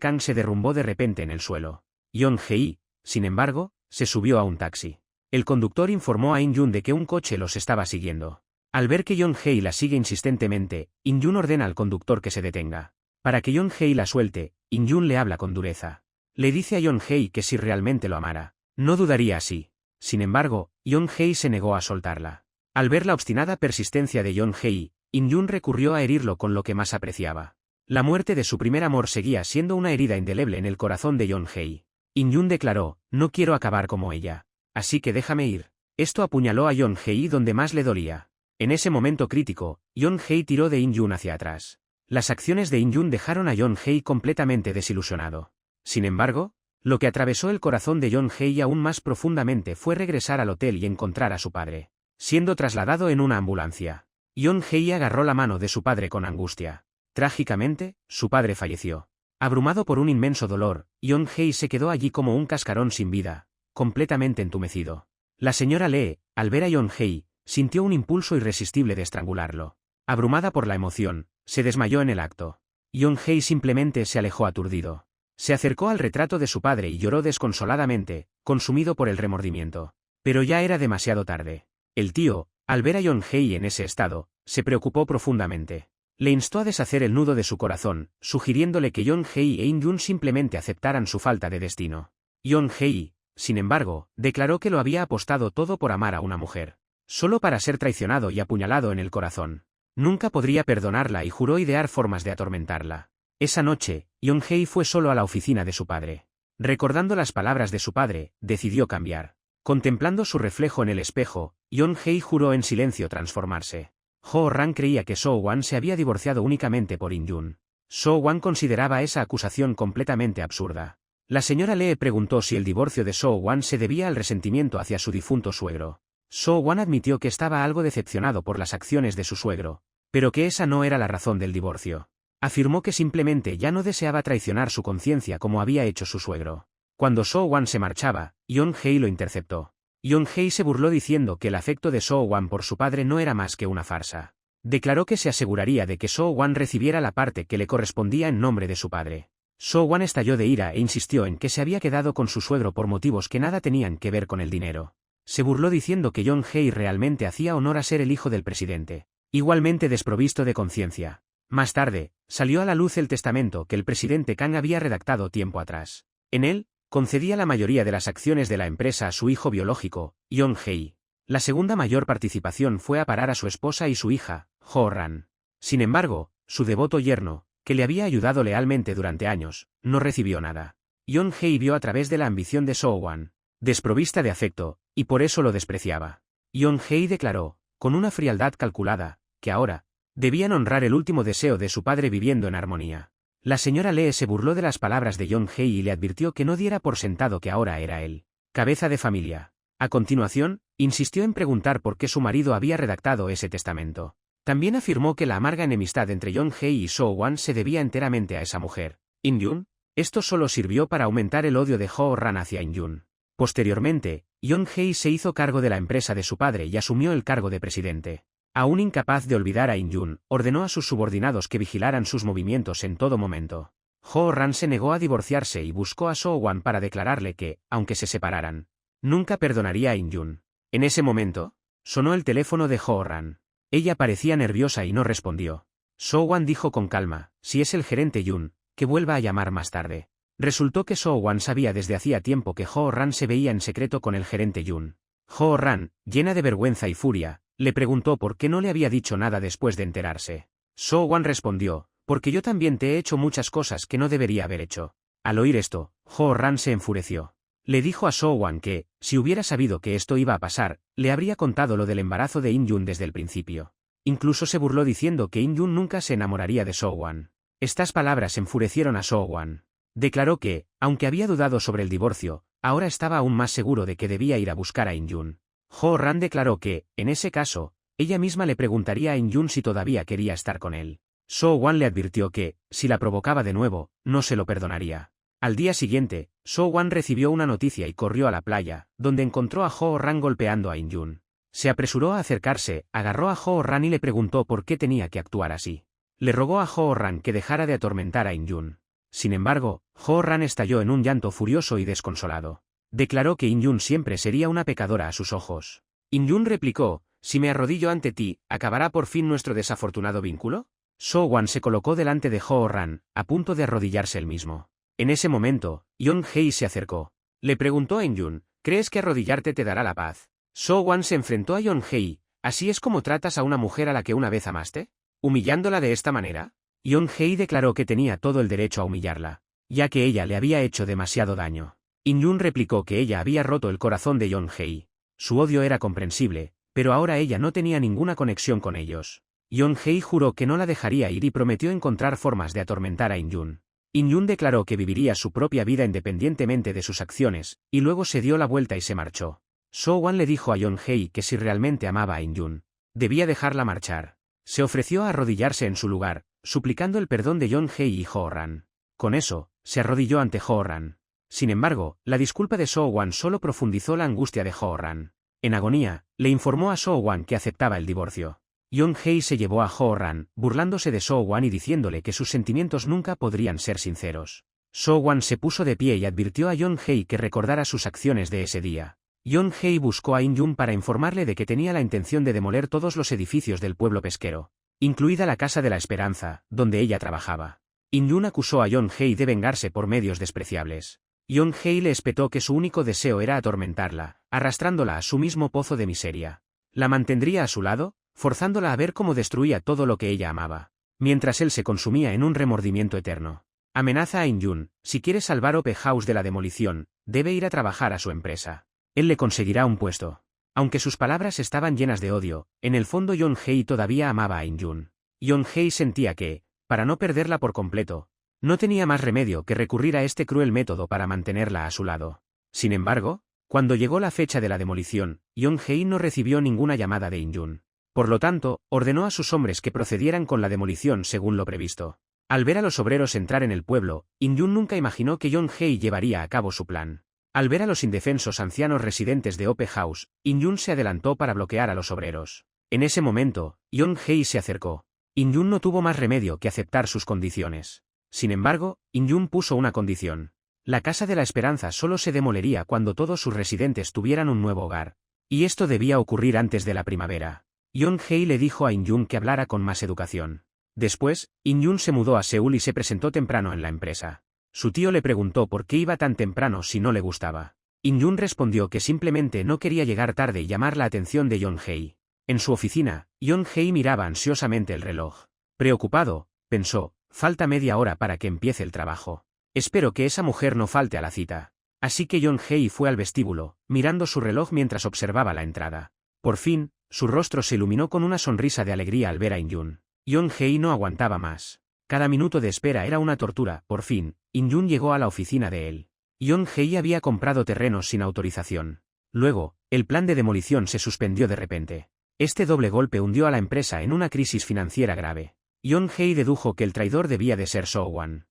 Kang se derrumbó de repente en el suelo. Yeon-hee, sin embargo, se subió a un taxi. El conductor informó a In-jun de que un coche los estaba siguiendo. Al ver que Yeon-hee la sigue insistentemente, In-jun ordena al conductor que se detenga. Para que Yeon-hee la suelte, In-jun le habla con dureza. Le dice a Yeon-hee que si realmente lo amara, no dudaría así. Sin embargo, Yeon-hee se negó a soltarla. Al ver la obstinada persistencia de Yeon-hee, In-jun recurrió a herirlo con lo que más apreciaba. La muerte de su primer amor seguía siendo una herida indeleble en el corazón de Yeon-hee. In-jun declaró, no quiero acabar como ella. Así que déjame ir. Esto apuñaló a Yeon-hee donde más le dolía. En ese momento crítico, Yeon-hee tiró de In-jun hacia atrás. Las acciones de In-jun dejaron a Yeon-hee completamente desilusionado. Sin embargo, lo que atravesó el corazón de Yeon-hee aún más profundamente fue regresar al hotel y encontrar a su padre, siendo trasladado en una ambulancia. Yeon-hee agarró la mano de su padre con angustia. Trágicamente, su padre falleció. Abrumado por un inmenso dolor, Yeon-hee se quedó allí como un cascarón sin vida, completamente entumecido. La señora Lee, al ver a Yeon-hee, sintió un impulso irresistible de estrangularlo. Abrumada por la emoción, se desmayó en el acto. Yeon-hee simplemente se alejó aturdido. Se acercó al retrato de su padre y lloró desconsoladamente, consumido por el remordimiento. Pero ya era demasiado tarde. El tío, al ver a Yeon-hee en ese estado, se preocupó profundamente. Le instó a deshacer el nudo de su corazón, sugiriéndole que Yeon-hee e In-jun simplemente aceptaran su falta de destino. Yeon-hee, sin embargo, declaró que lo había apostado todo por amar a una mujer. Solo para ser traicionado y apuñalado en el corazón. Nunca podría perdonarla y juró idear formas de atormentarla. Esa noche, Yeon-hee fue solo a la oficina de su padre. Recordando las palabras de su padre, decidió cambiar. Contemplando su reflejo en el espejo, Yeon-hee juró en silencio transformarse. Jo-ran creía que So-wan se había divorciado únicamente por In-jun. So-wan consideraba esa acusación completamente absurda. La señora Lee preguntó si el divorcio de So-wan se debía al resentimiento hacia su difunto suegro. So-wan admitió que estaba algo decepcionado por las acciones de su suegro, pero que esa no era la razón del divorcio. Afirmó que simplemente ya no deseaba traicionar su conciencia como había hecho su suegro. Cuando So-wan se marchaba, Yeon-hee lo interceptó. Yeon-hee se burló diciendo que el afecto de So-wan por su padre no era más que una farsa. Declaró que se aseguraría de que So-wan recibiera la parte que le correspondía en nombre de su padre. So-wan estalló de ira e insistió en que se había quedado con su suegro por motivos que nada tenían que ver con el dinero. Se burló diciendo que Yeon-hee realmente hacía honor a ser el hijo del presidente, igualmente desprovisto de conciencia. Más tarde, salió a la luz el testamento que el presidente Kang había redactado tiempo atrás. En él, concedía la mayoría de las acciones de la empresa a su hijo biológico, Yeon-hee. La segunda mayor participación fue a parar a su esposa y su hija, Jo-ran. Sin embargo, su devoto yerno, que le había ayudado lealmente durante años, no recibió nada. Yeon-hee vio a través de la ambición de So-wan, desprovista de afecto, y por eso lo despreciaba. Yeon-hee declaró, con una frialdad calculada, que ahora, debían honrar el último deseo de su padre viviendo en armonía. La señora Lee se burló de las palabras de Yeon-hee y le advirtió que no diera por sentado que ahora era él, cabeza de familia. A continuación, insistió en preguntar por qué su marido había redactado ese testamento. También afirmó que la amarga enemistad entre Yeon-hee y So-wan se debía enteramente a esa mujer, In-jun. Esto solo sirvió para aumentar el odio de Jo-ran hacia In-jun. Posteriormente, Yeon-hee se hizo cargo de la empresa de su padre y asumió el cargo de presidente. Aún incapaz de olvidar a In-jun, ordenó a sus subordinados que vigilaran sus movimientos en todo momento. Jo-ran se negó a divorciarse y buscó a So-wan para declararle que, aunque se separaran, nunca perdonaría a In-jun. En ese momento, sonó el teléfono de Jo-ran. Ella parecía nerviosa y no respondió. So-wan dijo con calma, si es el gerente Yun, que vuelva a llamar más tarde. Resultó que So-wan sabía desde hacía tiempo que Jo-ran se veía en secreto con el gerente Yun. Jo-ran, llena de vergüenza y furia, le preguntó por qué no le había dicho nada después de enterarse. So-wan respondió, porque yo también te he hecho muchas cosas que no debería haber hecho. Al oír esto, Jo-ran se enfureció. Le dijo a So-wan que, si hubiera sabido que esto iba a pasar, le habría contado lo del embarazo de In-jun desde el principio. Incluso se burló diciendo que In-jun nunca se enamoraría de So-wan. Estas palabras enfurecieron a So-wan. Declaró que, aunque había dudado sobre el divorcio, ahora estaba aún más seguro de que debía ir a buscar a In-jun. Jo-ran declaró que, en ese caso, ella misma le preguntaría a In-jun si todavía quería estar con él. So-wan le advirtió que, si la provocaba de nuevo, no se lo perdonaría. Al día siguiente, So-wan recibió una noticia y corrió a la playa, donde encontró a Jo-ran golpeando a In-jun. Se apresuró a acercarse, agarró a Ho-ran y le preguntó por qué tenía que actuar así. Le rogó a Ho-ran que dejara de atormentar a In-yun. Sin embargo, Ho-ran estalló en un llanto furioso y desconsolado. Declaró que In-yun siempre sería una pecadora a sus ojos. In-yun replicó, si me arrodillo ante ti, ¿acabará por fin nuestro desafortunado vínculo? So-wan se colocó delante de Ho-ran, a punto de arrodillarse él mismo. En ese momento, Yeon-hei se acercó. Le preguntó a In-yun, ¿crees que arrodillarte te dará la paz? So-wan se enfrentó a Yeon-hei, ¿así es como tratas a una mujer a la que una vez amaste? ¿Humillándola de esta manera? Yeon-hei declaró que tenía todo el derecho a humillarla, ya que ella le había hecho demasiado daño. In-yun replicó que ella había roto el corazón de Yeon-hei. Su odio era comprensible, pero ahora ella no tenía ninguna conexión con ellos. Yeon-hei juró que no la dejaría ir y prometió encontrar formas de atormentar a In-yun. In-yun declaró que viviría su propia vida independientemente de sus acciones, y luego se dio la vuelta y se marchó. So-wan le dijo a Yeon-hei que si realmente amaba a In-yun, debía dejarla marchar. Se ofreció a arrodillarse en su lugar, suplicando el perdón de Yeon-hei y Ho-ran. Con eso, se arrodilló ante Ho-ran. Sin embargo, la disculpa de So-wan solo profundizó la angustia de Ho-ran. En agonía, le informó a So-wan que aceptaba el divorcio. Yeon-hei se llevó a Ho-ran, burlándose de So-wan y diciéndole que sus sentimientos nunca podrían ser sinceros. So-wan se puso de pie y advirtió a Yeon-hei que recordara sus acciones de ese día. Yeon-hei buscó a In-yun para informarle de que tenía la intención de demoler todos los edificios del pueblo pesquero, incluida la Casa de la Esperanza, donde ella trabajaba. In-yun acusó a Yeon-hei de vengarse por medios despreciables. Yeon-hei le espetó que su único deseo era atormentarla, arrastrándola a su mismo pozo de miseria. La mantendría a su lado, forzándola a ver cómo destruía todo lo que ella amaba, mientras él se consumía en un remordimiento eterno. Amenaza a In-yun, si quiere salvar Ope House de la demolición, debe ir a trabajar a su empresa. Él le conseguirá un puesto. Aunque sus palabras estaban llenas de odio, en el fondo Yeon-hei todavía amaba a In-yun. Yeon-hei sentía que, para no perderla por completo, no tenía más remedio que recurrir a este cruel método para mantenerla a su lado. Sin embargo, cuando llegó la fecha de la demolición, Yeon-hei no recibió ninguna llamada de In-yun. Por lo tanto, ordenó a sus hombres que procedieran con la demolición según lo previsto. Al ver a los obreros entrar en el pueblo, In-yun nunca imaginó que Yeon-hei llevaría a cabo su plan. Al ver a los indefensos ancianos residentes de Ope House, In-yun se adelantó para bloquear a los obreros. En ese momento, Yeon-hei se acercó. In-yun no tuvo más remedio que aceptar sus condiciones. Sin embargo, In-yun puso una condición. La Casa de la Esperanza solo se demolería cuando todos sus residentes tuvieran un nuevo hogar. Y esto debía ocurrir antes de la primavera. Yeon-hei le dijo a In-yun que hablara con más educación. Después, In-yun se mudó a Seúl y se presentó temprano en la empresa. Su tío le preguntó por qué iba tan temprano si no le gustaba. In-yun respondió que simplemente no quería llegar tarde y llamar la atención de Yeon-hei. En su oficina, Yeon-hei miraba ansiosamente el reloj. Preocupado, pensó, falta media hora para que empiece el trabajo. Espero que esa mujer no falte a la cita. Así que Yeon-hei fue al vestíbulo, mirando su reloj mientras observaba la entrada. Por fin, su rostro se iluminó con una sonrisa de alegría al ver a In-yun. Yeon-hei no aguantaba más. Cada minuto de espera era una tortura. Por fin, In-yun llegó a la oficina de él. Yeon-hei había comprado terrenos sin autorización. Luego, el plan de demolición se suspendió de repente. Este doble golpe hundió a la empresa en una crisis financiera grave. Yeon-hei dedujo que el traidor debía de ser So-wan.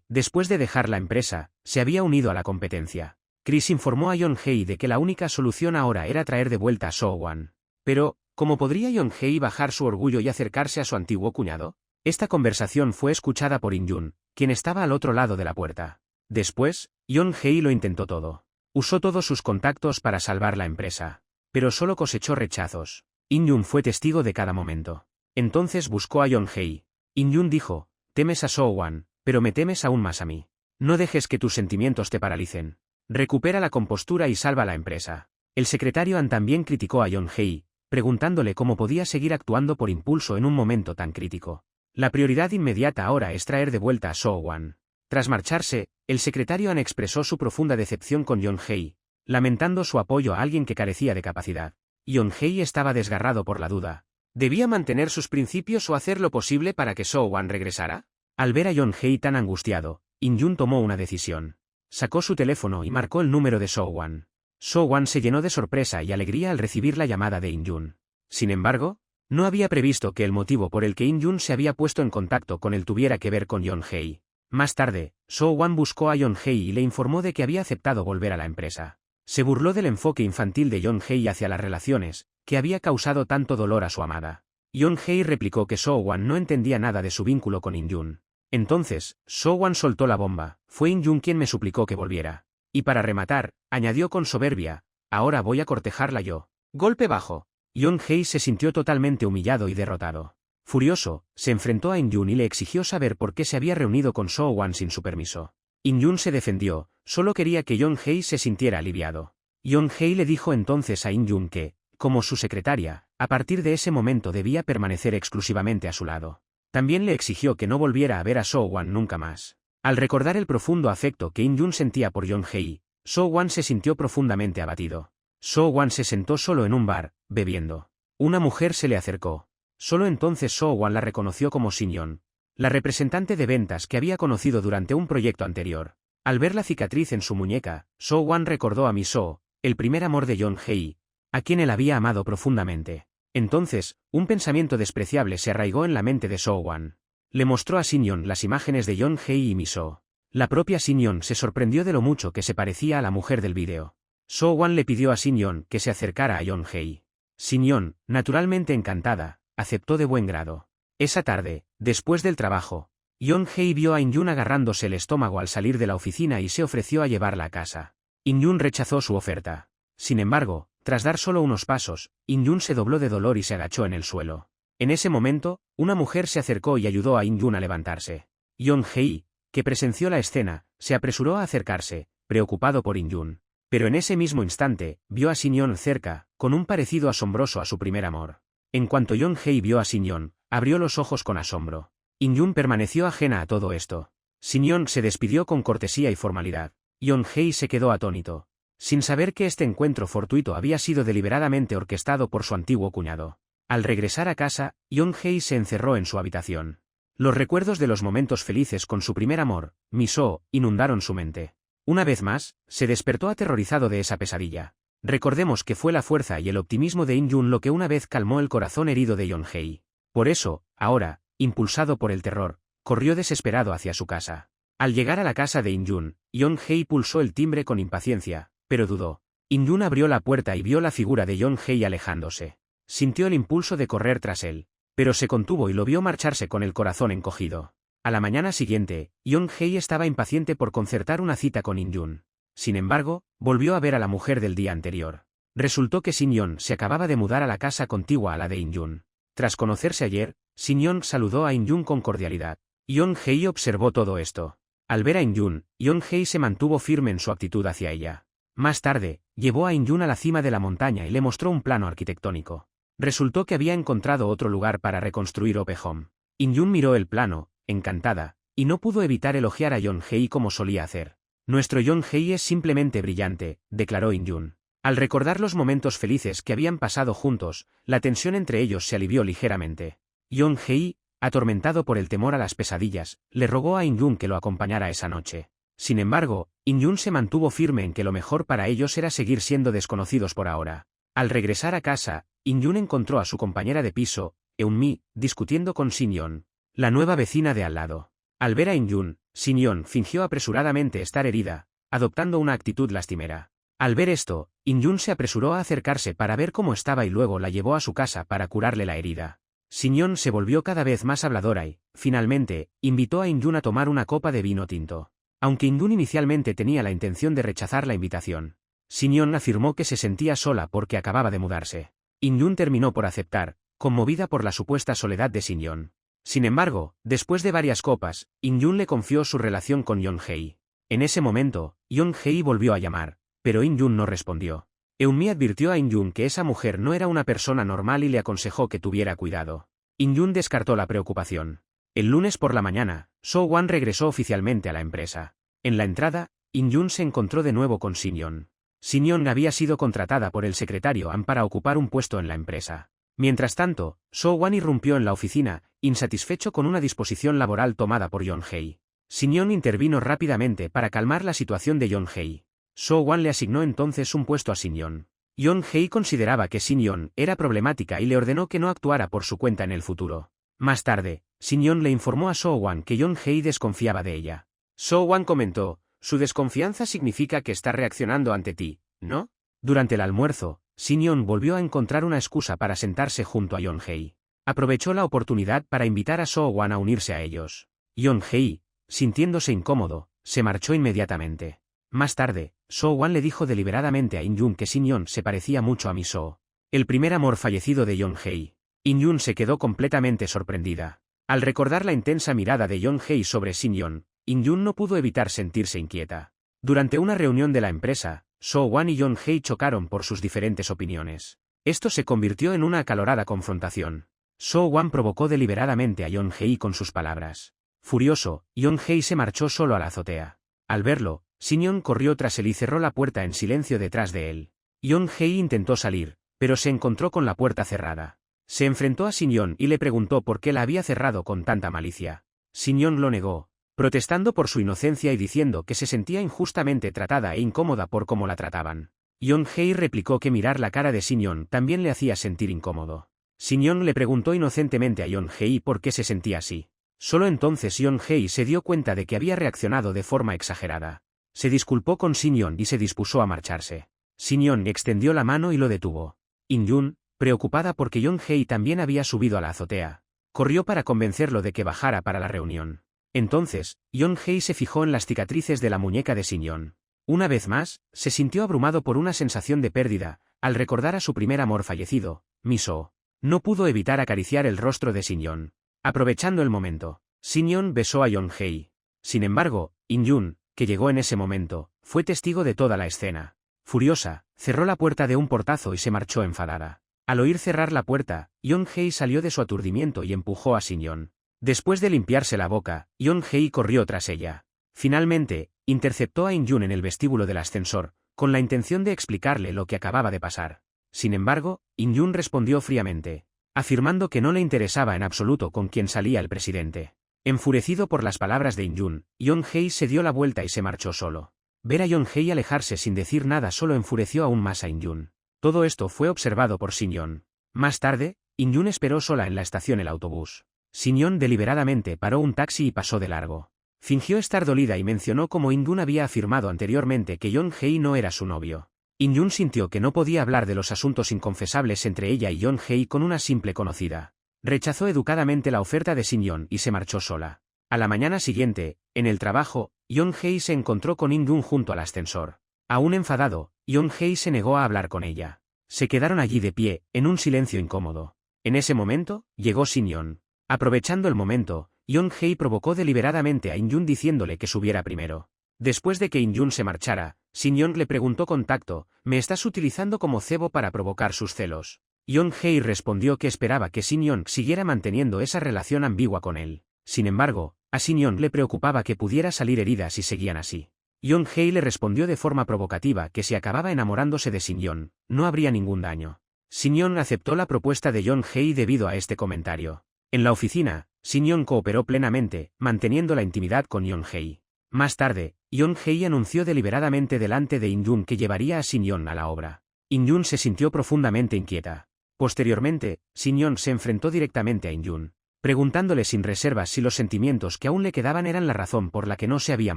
Después de dejar la empresa, se había unido a la competencia. Chris informó a Yeon-hei de que la única solución ahora era traer de vuelta a So-wan. Pero, ¿cómo podría Yeon-hei bajar su orgullo y acercarse a su antiguo cuñado? Esta conversación fue escuchada por In-yun, quien estaba al otro lado de la puerta. Después, Yeon-hei lo intentó todo. Usó todos sus contactos para salvar la empresa. Pero solo cosechó rechazos. In-yun fue testigo de cada momento. Entonces buscó a Yeon-hei. In-yun dijo, temes a So-wan, pero me temes aún más a mí. No dejes que tus sentimientos te paralicen. Recupera la compostura y salva la empresa. El secretario An también criticó a Yeon-hei, preguntándole cómo podía seguir actuando por impulso en un momento tan crítico. La prioridad inmediata ahora es traer de vuelta a So-wan. Tras marcharse, el secretario An expresó su profunda decepción con Yeon-hei, lamentando su apoyo a alguien que carecía de capacidad. Yeon-hei estaba desgarrado por la duda. ¿Debía mantener sus principios o hacer lo posible para que So-wan regresara? Al ver a Yeon-hei tan angustiado, In-yun tomó una decisión. Sacó su teléfono y marcó el número de So-wan. So-wan se llenó de sorpresa y alegría al recibir la llamada de In-yun. Sin embargo, no había previsto que el motivo por el que In-yun se había puesto en contacto con él tuviera que ver con Yeon-hei. Más tarde, So-wan buscó a Yeon-hei y le informó de que había aceptado volver a la empresa. Se burló del enfoque infantil de Yeon-hei hacia las relaciones, que había causado tanto dolor a su amada. Yeon-hye replicó que So-won no entendía nada de su vínculo con In-jun. Entonces, So-won soltó la bomba, fue In-jun quien me suplicó que volviera. Y para rematar, añadió con soberbia, ahora voy a cortejarla yo. Golpe bajo. Yeon-hye se sintió totalmente humillado y derrotado. Furioso, se enfrentó a In-jun y le exigió saber por qué se había reunido con So-won sin su permiso. In-jun se defendió, solo quería que Yeon-hye se sintiera aliviado. Yeon-hye le dijo entonces a In-jun que, como su secretaria, a partir de ese momento debía permanecer exclusivamente a su lado. También le exigió que no volviera a ver a So-won nunca más. Al recordar el profundo afecto que In-jun sentía por Yeon-hye, So-won se sintió profundamente abatido. So-won se sentó solo en un bar, bebiendo. Una mujer se le acercó. Solo entonces So-won la reconoció como Shin-yeon, la representante de ventas que había conocido durante un proyecto anterior. Al ver la cicatriz en su muñeca, So-won recordó a Mi-soo, el primer amor de Yeon-hye, a quien él había amado profundamente. Entonces, un pensamiento despreciable se arraigó en la mente de So-won. Le mostró a Shin-yeon las imágenes de Yeon-hye y Mi-soo. La propia Shin-yeon se sorprendió de lo mucho que se parecía a la mujer del vídeo. So-won le pidió a Shin-yeon que se acercara a Yeon-hye. Shin-yeon, naturalmente encantada, aceptó de buen grado. Esa tarde, después del trabajo, Yeon-hye vio a In-jun agarrándose el estómago al salir de la oficina y se ofreció a llevarla a casa. In-jun rechazó su oferta. Sin embargo, tras dar solo unos pasos, In-jun se dobló de dolor y se agachó en el suelo. En ese momento, una mujer se acercó y ayudó a In-jun a levantarse. Yeon-hye, que presenció la escena, se apresuró a acercarse, preocupado por In-jun. Pero en ese mismo instante, vio a Shin-yeon cerca, con un parecido asombroso a su primer amor. En cuanto Yeon-hye vio a Shin-yeon, abrió los ojos con asombro. In-jun permaneció ajena a todo esto. Shin-yeon se despidió con cortesía y formalidad. Yeon-hye se quedó atónito, sin saber que este encuentro fortuito había sido deliberadamente orquestado por su antiguo cuñado. Al regresar a casa, Yeon-hye se encerró en su habitación. Los recuerdos de los momentos felices con su primer amor, Mi-soo, inundaron su mente. Una vez más, se despertó aterrorizado de esa pesadilla. Recordemos que fue la fuerza y el optimismo de In-jun lo que una vez calmó el corazón herido de Yeon-hye. Por eso, ahora, impulsado por el terror, corrió desesperado hacia su casa. Al llegar a la casa de In-jun, Yeon-hye pulsó el timbre con impaciencia, pero dudó. In-jun abrió la puerta y vio la figura de Yeon-hye alejándose. Sintió el impulso de correr tras él, pero se contuvo y lo vio marcharse con el corazón encogido. A la mañana siguiente, Yeon-hye estaba impaciente por concertar una cita con In-jun. Sin embargo, volvió a ver a la mujer del día anterior. Resultó que Shin-yeon se acababa de mudar a la casa contigua a la de In-jun. Tras conocerse ayer, Shin-yeon saludó a In-jun con cordialidad. Yeon-hye observó todo esto. Al ver a In-jun, Yeon-hye se mantuvo firme en su actitud hacia ella. Más tarde, llevó a In-jun a la cima de la montaña y le mostró un plano arquitectónico. Resultó que había encontrado otro lugar para reconstruir Ope Home. In-jun miró el plano, encantada, y no pudo evitar elogiar a Yeon-hye como solía hacer. Nuestro Yeon-hye es simplemente brillante, declaró In-jun. Al recordar los momentos felices que habían pasado juntos, la tensión entre ellos se alivió ligeramente. Yeon-hye, atormentado por el temor a las pesadillas, le rogó a In-jun que lo acompañara esa noche. Sin embargo, In-jun se mantuvo firme en que lo mejor para ellos era seguir siendo desconocidos por ahora. Al regresar a casa, In-jun encontró a su compañera de piso, Eun-mi, discutiendo con Shin-yeon, la nueva vecina de al lado. Al ver a In-jun, Shin-yeon fingió apresuradamente estar herida, adoptando una actitud lastimera. Al ver esto, In-jun se apresuró a acercarse para ver cómo estaba y luego la llevó a su casa para curarle la herida. Shin-yeon se volvió cada vez más habladora y, finalmente, invitó a In-jun a tomar una copa de vino tinto. Aunque In-jun inicialmente tenía la intención de rechazar la invitación, Shin-yeon afirmó que se sentía sola porque acababa de mudarse. In-jun terminó por aceptar, conmovida por la supuesta soledad de Shin-yeon. Sin embargo, después de varias copas, In-jun le confió su relación con Yeon-hye. En ese momento, Yeon-hye volvió a llamar, pero In-jun no respondió. Eun-mi advirtió a In-jun que esa mujer no era una persona normal y le aconsejó que tuviera cuidado. In-jun descartó la preocupación. El lunes por la mañana, So-won regresó oficialmente a la empresa. En la entrada, In-jun se encontró de nuevo con Shin-yeon. Shin-yeon había sido contratada por el secretario An para ocupar un puesto en la empresa. Mientras tanto, So-won irrumpió en la oficina, insatisfecho con una disposición laboral tomada por Yeon-hye. Shin-yeon intervino rápidamente para calmar la situación de Yeon-hye. So-won le asignó entonces un puesto a Shin-yeon. Yeon-hye consideraba que Shin-yeon era problemática y le ordenó que no actuara por su cuenta en el futuro. Más tarde, Shin-yeon le informó a So-won que Yeon-hye desconfiaba de ella. So-won comentó, su desconfianza significa que está reaccionando ante ti, ¿no? Durante el almuerzo, Shin-yeon volvió a encontrar una excusa para sentarse junto a Yeon-hee. Aprovechó la oportunidad para invitar a So-wan a unirse a ellos. Yeon-hee, sintiéndose incómodo, se marchó inmediatamente. Más tarde, So-wan le dijo deliberadamente a In-yun que Shin-yeon se parecía mucho a Miso, el primer amor fallecido de Yeon-hee. In-yun se quedó completamente sorprendida. Al recordar la intensa mirada de Yeon-hee sobre Shin-yeon, In-yun no pudo evitar sentirse inquieta. Durante una reunión de la empresa, So-wan y Yeon-hee chocaron por sus diferentes opiniones. Esto se convirtió en una acalorada confrontación. So-wan provocó deliberadamente a Yeon-hee con sus palabras. Furioso, Yeon-hee se marchó solo a la azotea. Al verlo, Shin-yeon corrió tras él y cerró la puerta en silencio detrás de él. Yeon-hee intentó salir, pero se encontró con la puerta cerrada. Se enfrentó a Shin-yeon y le preguntó por qué la había cerrado con tanta malicia. Shin-yeon lo negó, protestando por su inocencia y diciendo que se sentía injustamente tratada e incómoda por cómo la trataban. Yeon-hee replicó que mirar la cara de Shin-yeon también le hacía sentir incómodo. Shin-yeon le preguntó inocentemente a Yeon-hee por qué se sentía así. Solo entonces Yeon-hee se dio cuenta de que había reaccionado de forma exagerada. Se disculpó con Shin-yeon y se dispuso a marcharse. Shin-yeon extendió la mano y lo detuvo. In-yun, preocupada porque Yeon-hee también había subido a la azotea, corrió para convencerlo de que bajara para la reunión. Entonces, Yeon-hee se fijó en las cicatrices de la muñeca de Shin-yeon. Una vez más, se sintió abrumado por una sensación de pérdida, al recordar a su primer amor fallecido, Miso. No pudo evitar acariciar el rostro de Shin-yeon. Aprovechando el momento, Shin-yeon besó a Yeon-hee. Sin embargo, In-yun, que llegó en ese momento, fue testigo de toda la escena. Furiosa, cerró la puerta de un portazo y se marchó enfadada. Al oír cerrar la puerta, Yeon-hee salió de su aturdimiento y empujó a Shin-yeon. Después de limpiarse la boca, Yeon-hee corrió tras ella. Finalmente, interceptó a In-yun en el vestíbulo del ascensor, con la intención de explicarle lo que acababa de pasar. Sin embargo, In-yun respondió fríamente, afirmando que no le interesaba en absoluto con quién salía el presidente. Enfurecido por las palabras de In-yun, Yeon-hee se dio la vuelta y se marchó solo. Ver a Yeon-hee alejarse sin decir nada solo enfureció aún más a In-yun. Todo esto fue observado por Shin-yeon. Más tarde, In-yun esperó sola en la estación el autobús. Shin-yeon deliberadamente paró un taxi y pasó de largo. Fingió estar dolida y mencionó cómo In-yun había afirmado anteriormente que Yeon-hee no era su novio. In-yun sintió que no podía hablar de los asuntos inconfesables entre ella y Yeon-hee con una simple conocida. Rechazó educadamente la oferta de Shin-yeon y se marchó sola. A la mañana siguiente, en el trabajo, Yeon-hee se encontró con In-yun junto al ascensor. Aún enfadado, Yeon-hee se negó a hablar con ella. Se quedaron allí de pie, en un silencio incómodo. En ese momento, llegó Shin-yeon. Aprovechando el momento, Yeon-hee provocó deliberadamente a In-yun diciéndole que subiera primero. Después de que In-yun se marchara, Shin-yeon le preguntó con tacto, ¿me estás utilizando como cebo para provocar sus celos? Yeon-hee respondió que esperaba que Shin-yeon siguiera manteniendo esa relación ambigua con él. Sin embargo, a Shin-yeon le preocupaba que pudiera salir herida si seguían así. Yeon-hee le respondió de forma provocativa que si acababa enamorándose de Shin-yeon, no habría ningún daño. Shin-yeon aceptó la propuesta de Yeon-hee debido a este comentario. En la oficina, Shin-yeon cooperó plenamente, manteniendo la intimidad con Yeon-hee. Más tarde, Yeon-hee anunció deliberadamente delante de In-yun que llevaría a Shin-yeon a la obra. In-yun se sintió profundamente inquieta. Posteriormente, Shin-yeon se enfrentó directamente a In-yun, preguntándole sin reservas si los sentimientos que aún le quedaban eran la razón por la que no se había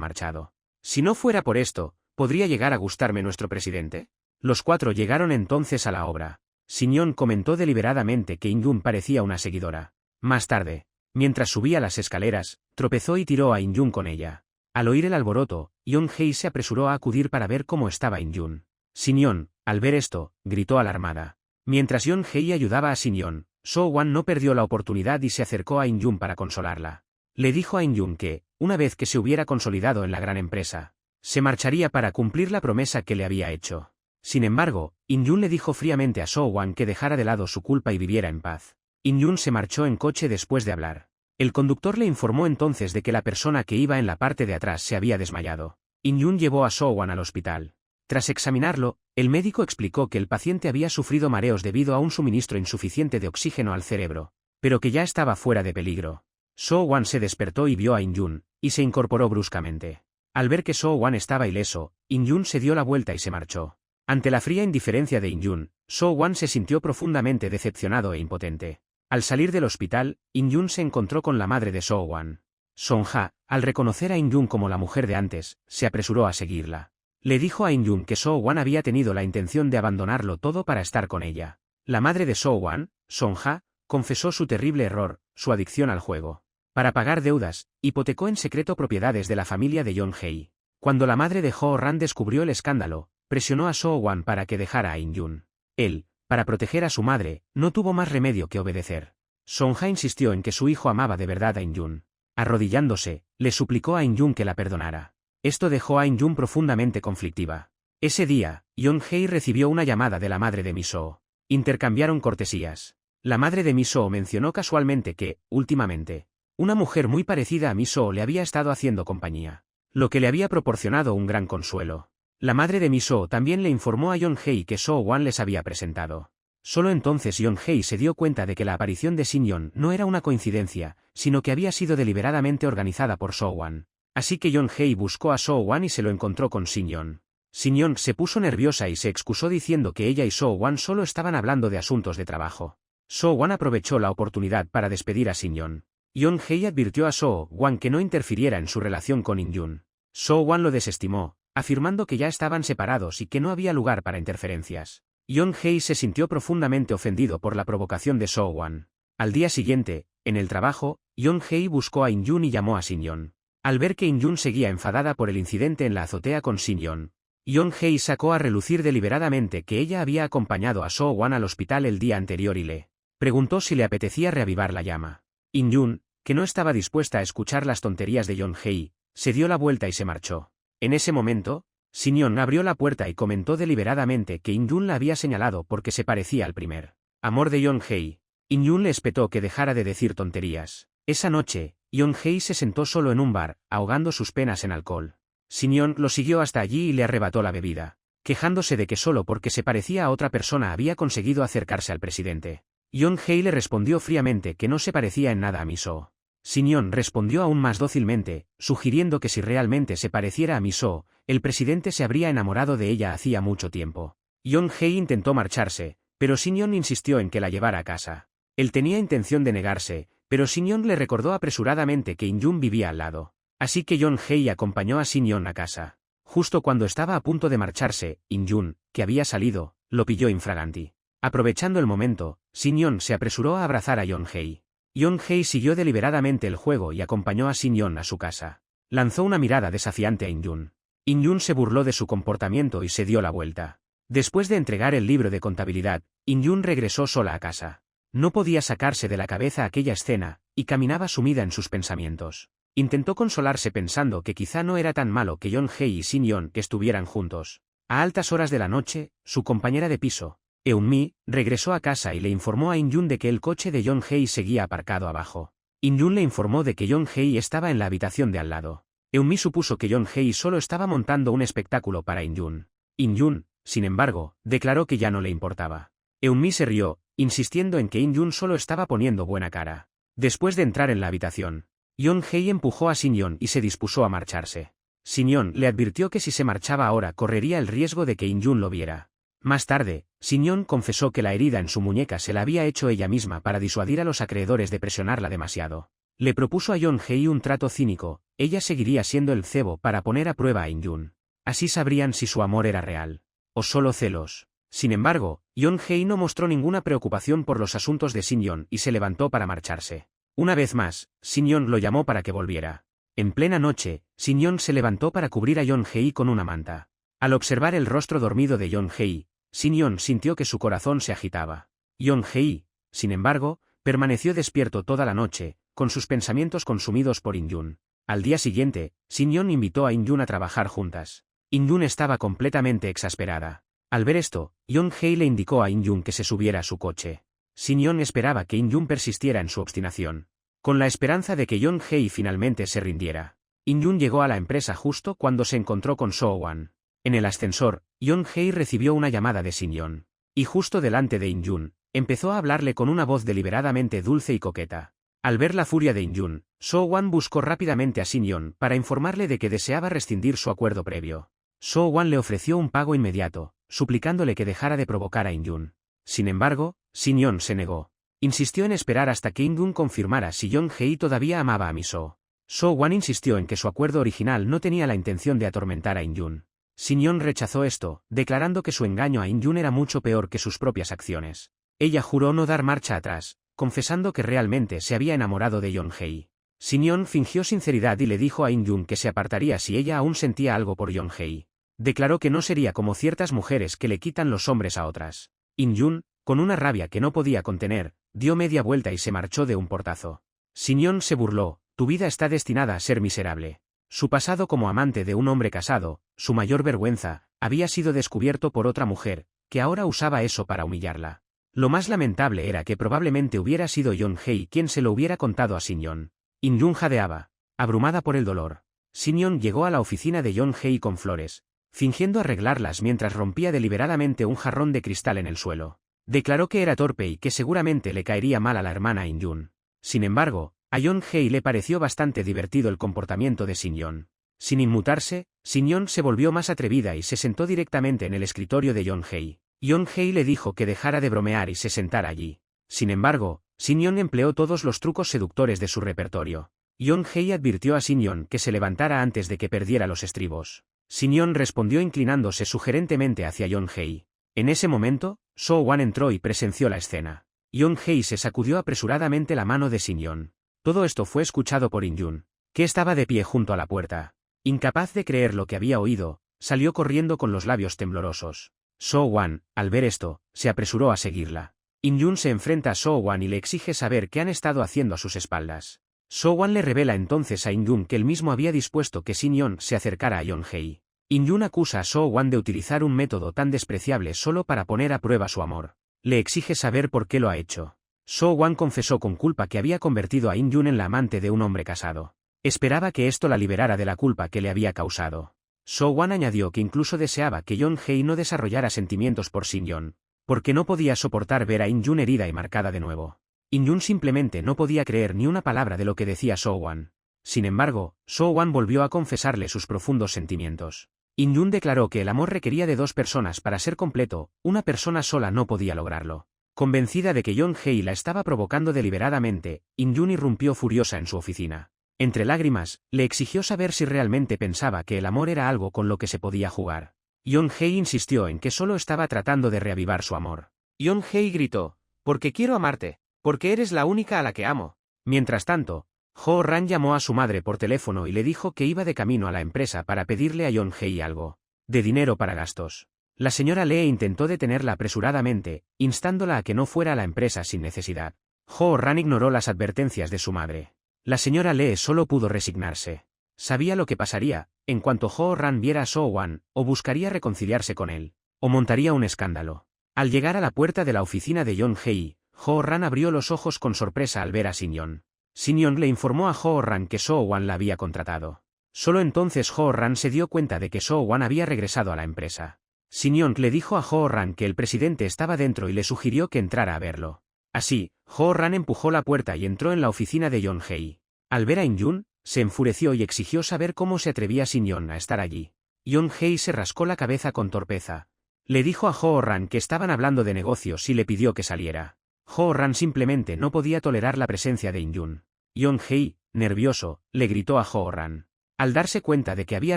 marchado. Si no fuera por esto, ¿podría llegar a gustarme nuestro presidente? Los cuatro llegaron entonces a la obra. Shin-yeon comentó deliberadamente que In-yun parecía una seguidora. Más tarde, mientras subía las escaleras, tropezó y tiró a In-yun con ella. Al oír el alboroto, Yeon-hee se apresuró a acudir para ver cómo estaba In-yun. Shin-yeon, al ver esto, gritó alarmada. Mientras Yeon-hee ayudaba a Shin-yeon, So-wan no perdió la oportunidad y se acercó a In-yun para consolarla. Le dijo a In-yun que, una vez que se hubiera consolidado en la gran empresa, se marcharía para cumplir la promesa que le había hecho. Sin embargo, In-yun le dijo fríamente a So-wan que dejara de lado su culpa y viviera en paz. In-yun se marchó en coche después de hablar. El conductor le informó entonces de que la persona que iba en la parte de atrás se había desmayado. In-yun llevó a So-wan al hospital. Tras examinarlo, el médico explicó que el paciente había sufrido mareos debido a un suministro insuficiente de oxígeno al cerebro, pero que ya estaba fuera de peligro. So-wan se despertó y vio a In-yun, y se incorporó bruscamente. Al ver que So-wan estaba ileso, In-yun se dio la vuelta y se marchó. Ante la fría indiferencia de In-yun, So-wan se sintió profundamente decepcionado e impotente. Al salir del hospital, In-yun se encontró con la madre de So-wan. Song-ha, al reconocer a In-yun como la mujer de antes, se apresuró a seguirla. Le dijo a In-yun que So-wan había tenido la intención de abandonarlo todo para estar con ella. La madre de So-wan, Song-ha, confesó su terrible error, su adicción al juego. Para pagar deudas, hipotecó en secreto propiedades de la familia de Yeon-hee. Cuando la madre de Ho-ran descubrió el escándalo, presionó a So-wan para que dejara a In-yun. Él, para proteger a su madre, no tuvo más remedio que obedecer. Song-ha insistió en que su hijo amaba de verdad a In-yun. Arrodillándose, le suplicó a In-yun que la perdonara. Esto dejó a In-yun profundamente conflictiva. Ese día, Yeon-hee recibió una llamada de la madre de Mi-soo. Intercambiaron cortesías. La madre de Mi-soo mencionó casualmente que, últimamente, una mujer muy parecida a Mi-soo le había estado haciendo compañía, lo que le había proporcionado un gran consuelo. La madre de Mi-soo también le informó a Yeon-hee que So-wan les había presentado. Solo entonces Yeon-hee se dio cuenta de que la aparición de Shin-yeon no era una coincidencia, sino que había sido deliberadamente organizada por So-wan. Así que Yeon-hee buscó a So-wan y se lo encontró con Shin-yeon. Shin-yeon se puso nerviosa y se excusó diciendo que ella y So-wan solo estaban hablando de asuntos de trabajo. So-wan aprovechó la oportunidad para despedir a Shin-yeon. Yeon-hee advirtió a So-wan que no interfiriera en su relación con In-yun. So-wan lo desestimó, afirmando que ya estaban separados y que no había lugar para interferencias. Yeon-hee se sintió profundamente ofendido por la provocación de So-wan. Al día siguiente, en el trabajo, Yeon-hee buscó a In-yun y llamó a Shin-yeon. Al ver que In-yun seguía enfadada por el incidente en la azotea con Shin-yeon, Yeon-hee sacó a relucir deliberadamente que ella había acompañado a So-wan al hospital el día anterior y le preguntó si le apetecía reavivar la llama. In-yun, que no estaba dispuesta a escuchar las tonterías de Yeon-hee, se dio la vuelta y se marchó. En ese momento, Shin-yeon abrió la puerta y comentó deliberadamente que In-yun la había señalado porque se parecía al primer amor de Yeon-hee. In-yun le espetó que dejara de decir tonterías. Esa noche, Yeon-hee se sentó solo en un bar, ahogando sus penas en alcohol. Shin-yeon lo siguió hasta allí y le arrebató la bebida, quejándose de que solo porque se parecía a otra persona había conseguido acercarse al presidente. Yeon-hee le respondió fríamente que no se parecía en nada a Mi-soo. Shin-yeon respondió aún más dócilmente, sugiriendo que si realmente se pareciera a Mi-soo, el presidente se habría enamorado de ella hacía mucho tiempo. Yeon-hee intentó marcharse, pero Shin-yeon insistió en que la llevara a casa. Él tenía intención de negarse, pero Shin-yeon le recordó apresuradamente que In-yun vivía al lado. Así que Yeon-hee acompañó a Shin-yeon a casa. Justo cuando estaba a punto de marcharse, In-yun, que había salido, lo pilló infraganti. Aprovechando el momento, Shin-yeon se apresuró a abrazar a Yeon-hee. Yeon-hee siguió deliberadamente el juego y acompañó a Shin-yeon a su casa. Lanzó una mirada desafiante a In-yun. In-yun se burló de su comportamiento y se dio la vuelta. Después de entregar el libro de contabilidad, In-yun regresó sola a casa. No podía sacarse de la cabeza aquella escena, y caminaba sumida en sus pensamientos. Intentó consolarse pensando que quizá no era tan malo que Yeon-hee y Shin-yeon que estuvieran juntos. A altas horas de la noche, su compañera de piso, Eun-mi, regresó a casa y le informó a In-yun de que el coche de Yeon-hee seguía aparcado abajo. In-yun le informó de que Yeon-hee estaba en la habitación de al lado. Eun-mi supuso que Yeon-hee solo estaba montando un espectáculo para In-yun. In-yun, sin embargo, declaró que ya no le importaba. Eun-mi se rió, insistiendo en que In-yun solo estaba poniendo buena cara. Después de entrar en la habitación, Yeon-hee empujó a Shin-yeon y se dispuso a marcharse. Shin-yeon le advirtió que si se marchaba ahora correría el riesgo de que In-yun lo viera. Más tarde, Shin-yeon confesó que la herida en su muñeca se la había hecho ella misma para disuadir a los acreedores de presionarla demasiado. Le propuso a Yeon-hee un trato cínico, ella seguiría siendo el cebo para poner a prueba a In-yun. Así sabrían si su amor era real o solo celos. Sin embargo, Yeon-hee no mostró ninguna preocupación por los asuntos de Shin-yeon y se levantó para marcharse. Una vez más, Shin-yeon lo llamó para que volviera. En plena noche, Shin-yeon se levantó para cubrir a Yeon-hee con una manta. Al observar el rostro dormido de Yeon-hee, Shin-yeon sintió que su corazón se agitaba. Yeon-hee, sin embargo, permaneció despierto toda la noche, con sus pensamientos consumidos por In-yun. Al día siguiente, Shin-yeon invitó a In-yun a trabajar juntas. In-yun estaba completamente exasperada. Al ver esto, Yeon-hee le indicó a In-yun que se subiera a su coche. Shin-yeon esperaba que In-yun persistiera en su obstinación, con la esperanza de que Yeon-hee finalmente se rindiera. In-yun llegó a la empresa justo cuando se encontró con So-wan. En el ascensor, Yeon-hee recibió una llamada de Shin-yeon. Y justo delante de In-yun, empezó a hablarle con una voz deliberadamente dulce y coqueta. Al ver la furia de In-yun, So-wan buscó rápidamente a Shin-yeon para informarle de que deseaba rescindir su acuerdo previo. So-wan le ofreció un pago inmediato, suplicándole que dejara de provocar a In-yun. Sin embargo, Shin-yeon se negó. Insistió en esperar hasta que In-yun confirmara si Yeon-hee todavía amaba a Mi-soo. So-wan insistió en que su acuerdo original no tenía la intención de atormentar a In-yun. Sinyon rechazó esto, declarando que su engaño a In-jun era mucho peor que sus propias acciones. Ella juró no dar marcha atrás, confesando que realmente se había enamorado de Yeon-hye. Sinyon fingió sinceridad y le dijo a In-jun que se apartaría si ella aún sentía algo por Yeon-hye. Declaró que no sería como ciertas mujeres que le quitan los hombres a otras. In-jun, con una rabia que no podía contener, dio media vuelta y se marchó de un portazo. Sinyon se burló: tu vida está destinada a ser miserable. Su pasado como amante de un hombre casado, su mayor vergüenza, había sido descubierto por otra mujer, que ahora usaba eso para humillarla. Lo más lamentable era que probablemente hubiera sido Yeon-hye quien se lo hubiera contado a Sinyon. In-jun jadeaba, abrumada por el dolor. Sinyon llegó a la oficina de Yeon-hye con flores, fingiendo arreglarlas mientras rompía deliberadamente un jarrón de cristal en el suelo. Declaró que era torpe y que seguramente le caería mal a la hermana In-jun. Sin embargo, a Yeon-hye le pareció bastante divertido el comportamiento de Sinyon. Sin inmutarse, Sinyon se volvió más atrevida y se sentó directamente en el escritorio de Yeon-hye. Yeon-hye le dijo que dejara de bromear y se sentara allí. Sin embargo, Sinyon empleó todos los trucos seductores de su repertorio. Yeon-hye advirtió a Sinyon que se levantara antes de que perdiera los estribos. Sinyon respondió inclinándose sugerentemente hacia Yeon-hye. En ese momento, So-wan entró y presenció la escena. Yeon-hye se sacudió apresuradamente la mano de Sinyon. Todo esto fue escuchado por In-jun, que estaba de pie junto a la puerta. Incapaz de creer lo que había oído, salió corriendo con los labios temblorosos. So-wan, al ver esto, se apresuró a seguirla. In-jun se enfrenta a So-wan y le exige saber qué han estado haciendo a sus espaldas. So-wan le revela entonces a In-jun que él mismo había dispuesto que Sinyon se acercara a Yeon-hye. In-jun acusa a So-wan de utilizar un método tan despreciable solo para poner a prueba su amor. Le exige saber por qué lo ha hecho. So-wan confesó con culpa que había convertido a In-jun en la amante de un hombre casado. Esperaba que esto la liberara de la culpa que le había causado. So-wan añadió que incluso deseaba que Yeon-hye no desarrollara sentimientos por Sinyon, porque no podía soportar ver a In-jun herida y marcada de nuevo. In-jun simplemente no podía creer ni una palabra de lo que decía So-wan. Sin embargo, So-wan volvió a confesarle sus profundos sentimientos. In-jun declaró que el amor requería de dos personas para ser completo, una persona sola no podía lograrlo. Convencida de que Yeon-hye la estaba provocando deliberadamente, In-jun irrumpió furiosa en su oficina. Entre lágrimas, le exigió saber si realmente pensaba que el amor era algo con lo que se podía jugar. Yeon-hye insistió en que solo estaba tratando de reavivar su amor. Yeon-hye gritó: «Porque quiero amarte, porque eres la única a la que amo». Mientras tanto, Jo-ran llamó a su madre por teléfono y le dijo que iba de camino a la empresa para pedirle a Yeon-hye algo de dinero para gastos. La señora Lee intentó detenerla apresuradamente, instándola a que no fuera a la empresa sin necesidad. Jo-ran ignoró las advertencias de su madre. La señora Lee solo pudo resignarse. Sabía lo que pasaría: en cuanto Jo-ran viera a So-wan, o buscaría reconciliarse con él, o montaría un escándalo. Al llegar a la puerta de la oficina de Yeon-hye, Jo-ran abrió los ojos con sorpresa al ver a Sinyon. Sinyon le informó a Jo-ran que So-wan la había contratado. Solo entonces Jo-ran se dio cuenta de que So-wan había regresado a la empresa. Sinyon le dijo a Jo-ran que el presidente estaba dentro y le sugirió que entrara a verlo. Así, Jo-ran empujó la puerta y entró en la oficina de Yeon-hye. Al ver a In-jun, se enfureció y exigió saber cómo se atrevía Sinyon a estar allí. Yeon-hye se rascó la cabeza con torpeza. Le dijo a Jo-ran que estaban hablando de negocios y le pidió que saliera. Jo-ran simplemente no podía tolerar la presencia de In-jun. Yeon-hye, nervioso, le gritó a Jo-ran. Al darse cuenta de que había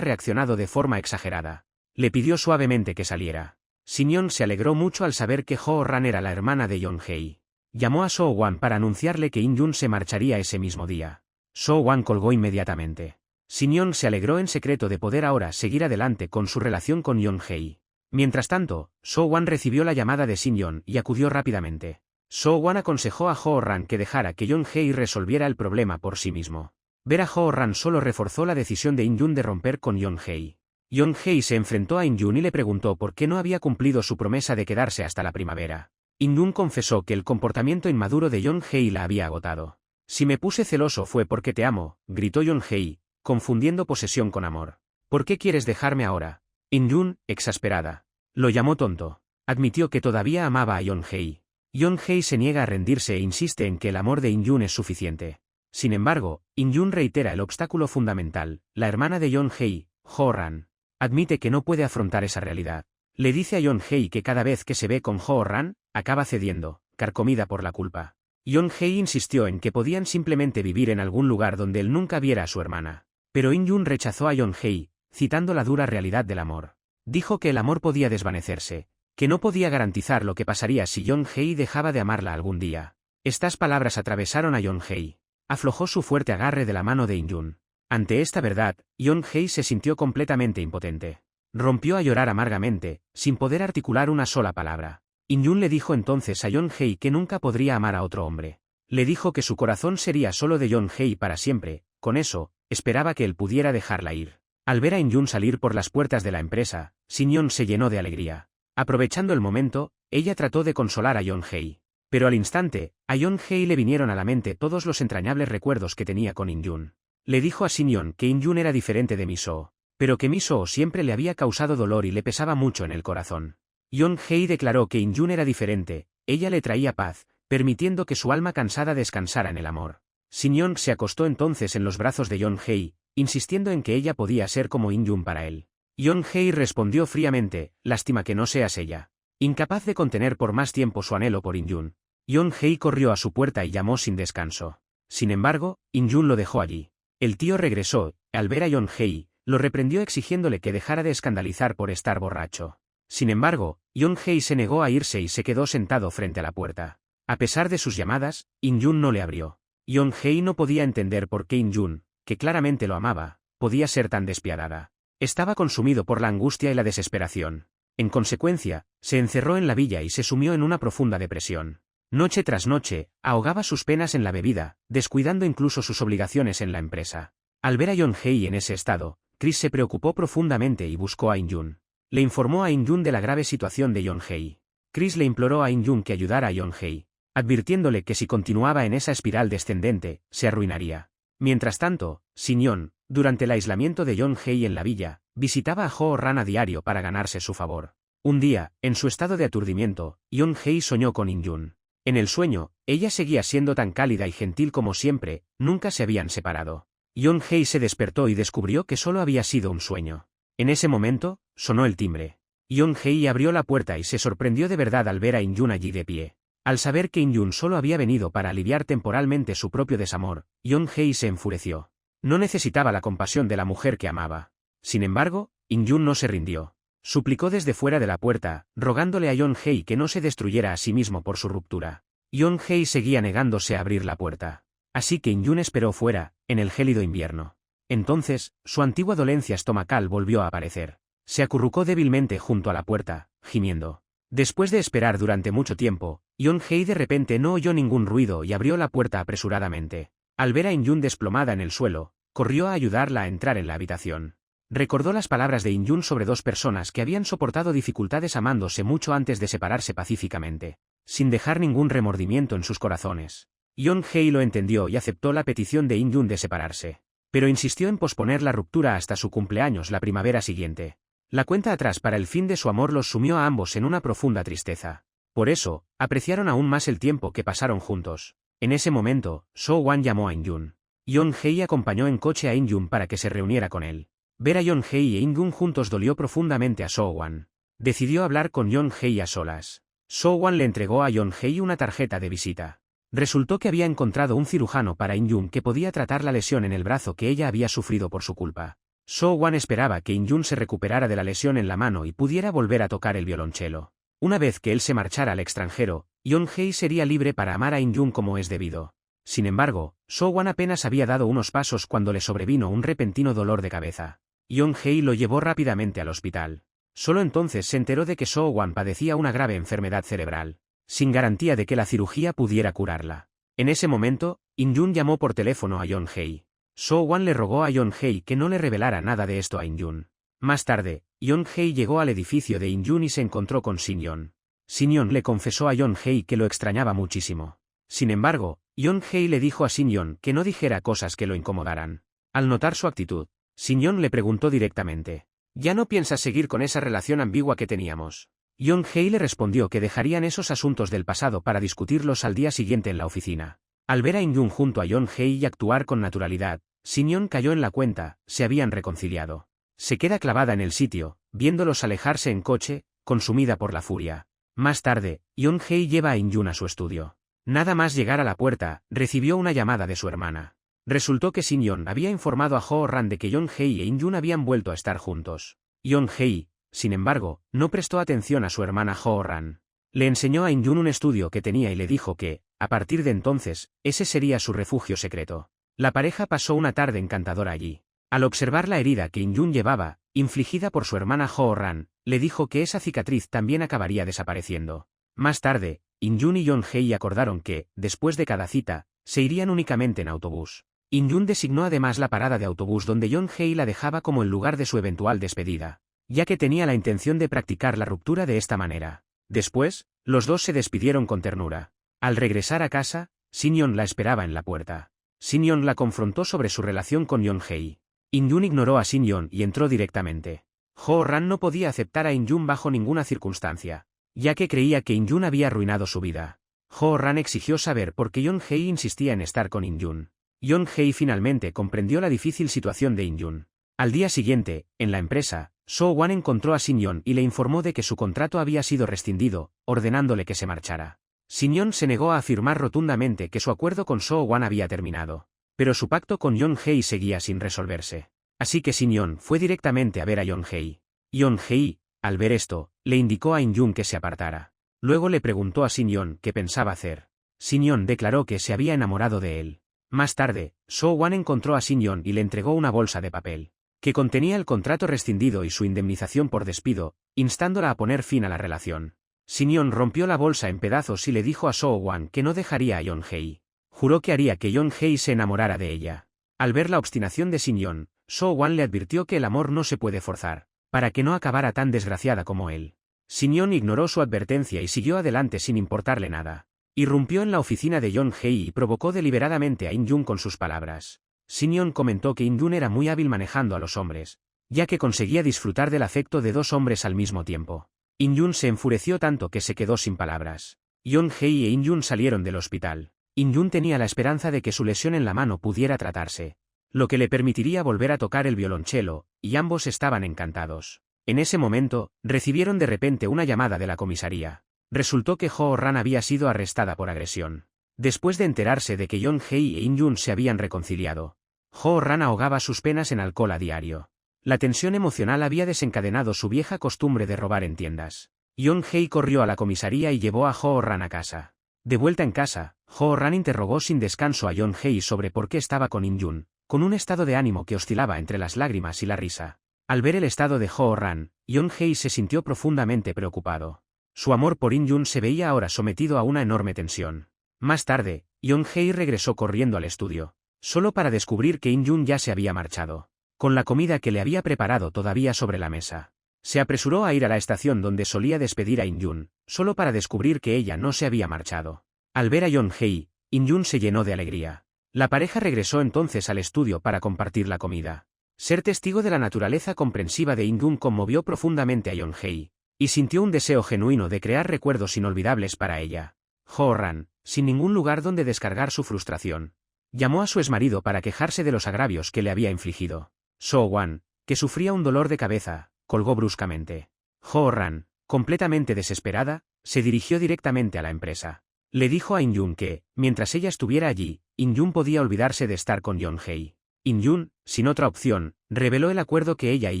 reaccionado de forma exagerada, le pidió suavemente que saliera. Sinyon se alegró mucho al saber que Jo-ran era la hermana de Yeon-hye. Llamó a So-wan para anunciarle que In-jun se marcharía ese mismo día. So-wan colgó inmediatamente. Sinyon se alegró en secreto de poder ahora seguir adelante con su relación con Yeon-hye. Mientras tanto, So-wan recibió la llamada de Sinyon y acudió rápidamente. So-wan aconsejó a Jo-ran que dejara que Yeon-hye resolviera el problema por sí mismo. Ver a Jo-ran solo reforzó la decisión de In-jun de romper con Yeon-hye. Yeon-hye se enfrentó a In-jun y le preguntó por qué no había cumplido su promesa de quedarse hasta la primavera. In-jun confesó que el comportamiento inmaduro de Yeon-hye la había agotado. «Si me puse celoso fue porque te amo», gritó Yeon-hye, confundiendo posesión con amor. «¿Por qué quieres dejarme ahora?» In-jun, exasperada, lo llamó tonto. Admitió que todavía amaba a Yeon-hye. Yeon-hye se niega a rendirse e insiste en que el amor de In-jun es suficiente. Sin embargo, In-jun reitera el obstáculo fundamental: la hermana de Yeon-hye, Jo-ran. Admite que no puede afrontar esa realidad. Le dice a Yeon-hye que cada vez que se ve con Jo-ran, acaba cediendo, carcomida por la culpa. Yeon-hye insistió en que podían simplemente vivir en algún lugar donde él nunca viera a su hermana. Pero In-jun rechazó a Yeon-hye, citando la dura realidad del amor. Dijo que el amor podía desvanecerse, que no podía garantizar lo que pasaría si Yeon-hye dejaba de amarla algún día. Estas palabras atravesaron a Yeon-hye. Aflojó su fuerte agarre de la mano de In-jun. Ante esta verdad, Yeon-hye se sintió completamente impotente. Rompió a llorar amargamente, sin poder articular una sola palabra. In-jun le dijo entonces a Yeon-hye que nunca podría amar a otro hombre. Le dijo que su corazón sería solo de Yeon-hye para siempre, con eso, esperaba que él pudiera dejarla ir. Al ver a In-jun salir por las puertas de la empresa, Shin-yeon se llenó de alegría. Aprovechando el momento, ella trató de consolar a Yeon-hye. Pero al instante, a Yeon-hye le vinieron a la mente todos los entrañables recuerdos que tenía con In-jun. Le dijo a Shin-yeon que In-jun era diferente de Mi-soo, pero que Mi-soo siempre le había causado dolor y le pesaba mucho en el corazón. Yeon-hye declaró que In-jun era diferente, ella le traía paz, permitiendo que su alma cansada descansara en el amor. Shin-yeon se acostó entonces en los brazos de Yeon-hye, insistiendo en que ella podía ser como In-jun para él. Yeon-hye respondió fríamente, lástima que no seas ella. Incapaz de contener por más tiempo su anhelo por In-jun, Yeon-hye corrió a su puerta y llamó sin descanso. Sin embargo, In-jun lo dejó allí. El tío regresó, al ver a Yeon-hye, lo reprendió exigiéndole que dejara de escandalizar por estar borracho. Sin embargo, Yeon-hye se negó a irse y se quedó sentado frente a la puerta. A pesar de sus llamadas, In-jun no le abrió. Yeon-hye no podía entender por qué In-jun, que claramente lo amaba, podía ser tan despiadada. Estaba consumido por la angustia y la desesperación. En consecuencia, se encerró en la villa y se sumió en una profunda depresión. Noche tras noche, ahogaba sus penas en la bebida, descuidando incluso sus obligaciones en la empresa. Al ver a Yeon-hye en ese estado, Chris se preocupó profundamente y buscó a In-jun. Le informó a In-jun de la grave situación de Yeon-hye. Chris le imploró a In-jun que ayudara a Yeon-hye, advirtiéndole que si continuaba en esa espiral descendente, se arruinaría. Mientras tanto, Shin-yeon, durante el aislamiento de Yeon-hye en la villa, visitaba a Jo-ran a diario para ganarse su favor. Un día, en su estado de aturdimiento, Yeon-hye soñó con In-jun. En el sueño, ella seguía siendo tan cálida y gentil como siempre, nunca se habían separado. Yeon-hye se despertó y descubrió que solo había sido un sueño. En ese momento, sonó el timbre. Yeon-hye abrió la puerta y se sorprendió de verdad al ver a In-jun allí de pie. Al saber que In-jun solo había venido para aliviar temporalmente su propio desamor, Yeon-hye se enfureció. No necesitaba la compasión de la mujer que amaba. Sin embargo, In-jun no se rindió. Suplicó desde fuera de la puerta, rogándole a Yeon-hye que no se destruyera a sí mismo por su ruptura. Yeon-hye seguía negándose a abrir la puerta. Así que In-jun esperó fuera, en el gélido invierno. Entonces, su antigua dolencia estomacal volvió a aparecer. Se acurrucó débilmente junto a la puerta, gimiendo. Después de esperar durante mucho tiempo, Yeon-hye de repente no oyó ningún ruido y abrió la puerta apresuradamente. Al ver a In-jun desplomada en el suelo, corrió a ayudarla a entrar en la habitación. Recordó las palabras de In-jun sobre dos personas que habían soportado dificultades amándose mucho antes de separarse pacíficamente, sin dejar ningún remordimiento en sus corazones. Yeon-hye lo entendió y aceptó la petición de In-jun de separarse, pero insistió en posponer la ruptura hasta su cumpleaños la primavera siguiente. La cuenta atrás para el fin de su amor los sumió a ambos en una profunda tristeza. Por eso, apreciaron aún más el tiempo que pasaron juntos. En ese momento, So-wan llamó a In-jun. Yeon-hye acompañó en coche a In-jun para que se reuniera con él. Ver a Yeon-hye e In-jun juntos dolió profundamente a So-wan. Decidió hablar con Yeon-hye a solas. So-wan le entregó a Yeon-hye una tarjeta de visita. Resultó que había encontrado un cirujano para In-jun que podía tratar la lesión en el brazo que ella había sufrido por su culpa. So-wan esperaba que In-jun se recuperara de la lesión en la mano y pudiera volver a tocar el violonchelo. Una vez que él se marchara al extranjero, Yeon-hye sería libre para amar a In-jun como es debido. Sin embargo, So-wan apenas había dado unos pasos cuando le sobrevino un repentino dolor de cabeza. Yeon-hye lo llevó rápidamente al hospital. Solo entonces se enteró de que So-wan padecía una grave enfermedad cerebral, sin garantía de que la cirugía pudiera curarla. En ese momento, In-jun llamó por teléfono a Yeon-hye. So-wan le rogó a Yeon-hye que no le revelara nada de esto a In-jun. Más tarde, Yeon-hye llegó al edificio de In-jun y se encontró con Shin-yeon. Shin-yeon le confesó a Yeon-hye que lo extrañaba muchísimo. Sin embargo, Yeon-hye le dijo a Shin-yeon que no dijera cosas que lo incomodaran. Al notar su actitud, Shin-yeon le preguntó directamente: ¿Ya no piensas seguir con esa relación ambigua que teníamos? Yeon-hye le respondió que dejarían esos asuntos del pasado para discutirlos al día siguiente en la oficina. Al ver a In-jun junto a Yeon-hye y actuar con naturalidad, Shin-yeon cayó en la cuenta, se habían reconciliado. Se queda clavada en el sitio, viéndolos alejarse en coche, consumida por la furia. Más tarde, Yeon-hye lleva a In-jun a su estudio. Nada más llegar a la puerta, recibió una llamada de su hermana. Resultó que Shin-yeon había informado a Jo-ran de que Yeon-hye e In-jun habían vuelto a estar juntos. Yeon-hye, sin embargo, no prestó atención a su hermana Jo-ran. Le enseñó a In-jun un estudio que tenía y le dijo que, a partir de entonces, ese sería su refugio secreto. La pareja pasó una tarde encantadora allí. Al observar la herida que In-jun llevaba, infligida por su hermana Jo-ran, le dijo que esa cicatriz también acabaría desapareciendo. Más tarde, In-jun y Yeon-hee acordaron que, después de cada cita, se irían únicamente en autobús. In-jun designó además la parada de autobús donde Yeon-hee la dejaba como el lugar de su eventual despedida, ya que tenía la intención de practicar la ruptura de esta manera. Después, los dos se despidieron con ternura. Al regresar a casa, Shin-yeon la esperaba en la puerta. Shin-yeon la confrontó sobre su relación con Yeon-hee. In-jun ignoró a Shin-yeon y entró directamente. Jo-ran no podía aceptar a In-jun bajo ninguna circunstancia, ya que creía que In-jun había arruinado su vida. Jo-ran exigió saber por qué Yeon-hee insistía en estar con In-jun. Yeon-hee finalmente comprendió la difícil situación de In-jun. Al día siguiente, en la empresa, So-wan encontró a Shin-yeon y le informó de que su contrato había sido rescindido, ordenándole que se marchara. Shin-yeon se negó a afirmar rotundamente que su acuerdo con So-wan había terminado, pero su pacto con Yeon-hee seguía sin resolverse. Así que Shin-yeon fue directamente a ver a Yeon-hee. Yeon-hee, al ver esto, le indicó a In-jun que se apartara. Luego le preguntó a Shin-yeon qué pensaba hacer. Shin-yeon declaró que se había enamorado de él. Más tarde, So-wan encontró a Shin-yeon y le entregó una bolsa de papel, que contenía el contrato rescindido y su indemnización por despido, instándola a poner fin a la relación. Shin-yeon rompió la bolsa en pedazos y le dijo a So-wan que no dejaría a Yeon-hee. Juró que haría que Yeon-hee se enamorara de ella. Al ver la obstinación de Shin-yeon, So-wan le advirtió que el amor no se puede forzar, para que no acabara tan desgraciada como él. Shin-yeon ignoró su advertencia y siguió adelante sin importarle nada. Irrumpió en la oficina de Yeon-hee y provocó deliberadamente a In-jun con sus palabras. Shin-yeon comentó que In-jun era muy hábil manejando a los hombres, ya que conseguía disfrutar del afecto de dos hombres al mismo tiempo. In-jun se enfureció tanto que se quedó sin palabras. Yeon-hee e In-jun salieron del hospital. In-jun tenía la esperanza de que su lesión en la mano pudiera tratarse, lo que le permitiría volver a tocar el violonchelo, y ambos estaban encantados. En ese momento, recibieron de repente una llamada de la comisaría. Resultó que Jo-ran había sido arrestada por agresión. Después de enterarse de que Yeon-hee e In-jun se habían reconciliado, Jo-ran ahogaba sus penas en alcohol a diario. La tensión emocional había desencadenado su vieja costumbre de robar en tiendas. Yeon-hee corrió a la comisaría y llevó a Jo-ran a casa. De vuelta en casa, Jo-ran interrogó sin descanso a Yeon-hee sobre por qué estaba con In-jun, con un estado de ánimo que oscilaba entre las lágrimas y la risa. Al ver el estado de Jo-ran, Yeon-hee se sintió profundamente preocupado. Su amor por In-jun se veía ahora sometido a una enorme tensión. Más tarde, Yeon-hee regresó corriendo al estudio, solo para descubrir que In-jun ya se había marchado, con la comida que le había preparado todavía sobre la mesa. Se apresuró a ir a la estación donde solía despedir a In-jun, solo para descubrir que ella no se había marchado. Al ver a Yeon-hee, In-jun se llenó de alegría. La pareja regresó entonces al estudio para compartir la comida. Ser testigo de la naturaleza comprensiva de In-jun conmovió profundamente a Yeon-hee, y sintió un deseo genuino de crear recuerdos inolvidables para ella. Jo-ran, sin ningún lugar donde descargar su frustración, llamó a su exmarido para quejarse de los agravios que le había infligido. So-wan, que sufría un dolor de cabeza, colgó bruscamente. Jo-ran, completamente desesperada, se dirigió directamente a la empresa. Le dijo a In-jun que, mientras ella estuviera allí, In-jun podía olvidarse de estar con Yeon-hee. In-jun, sin otra opción, reveló el acuerdo que ella y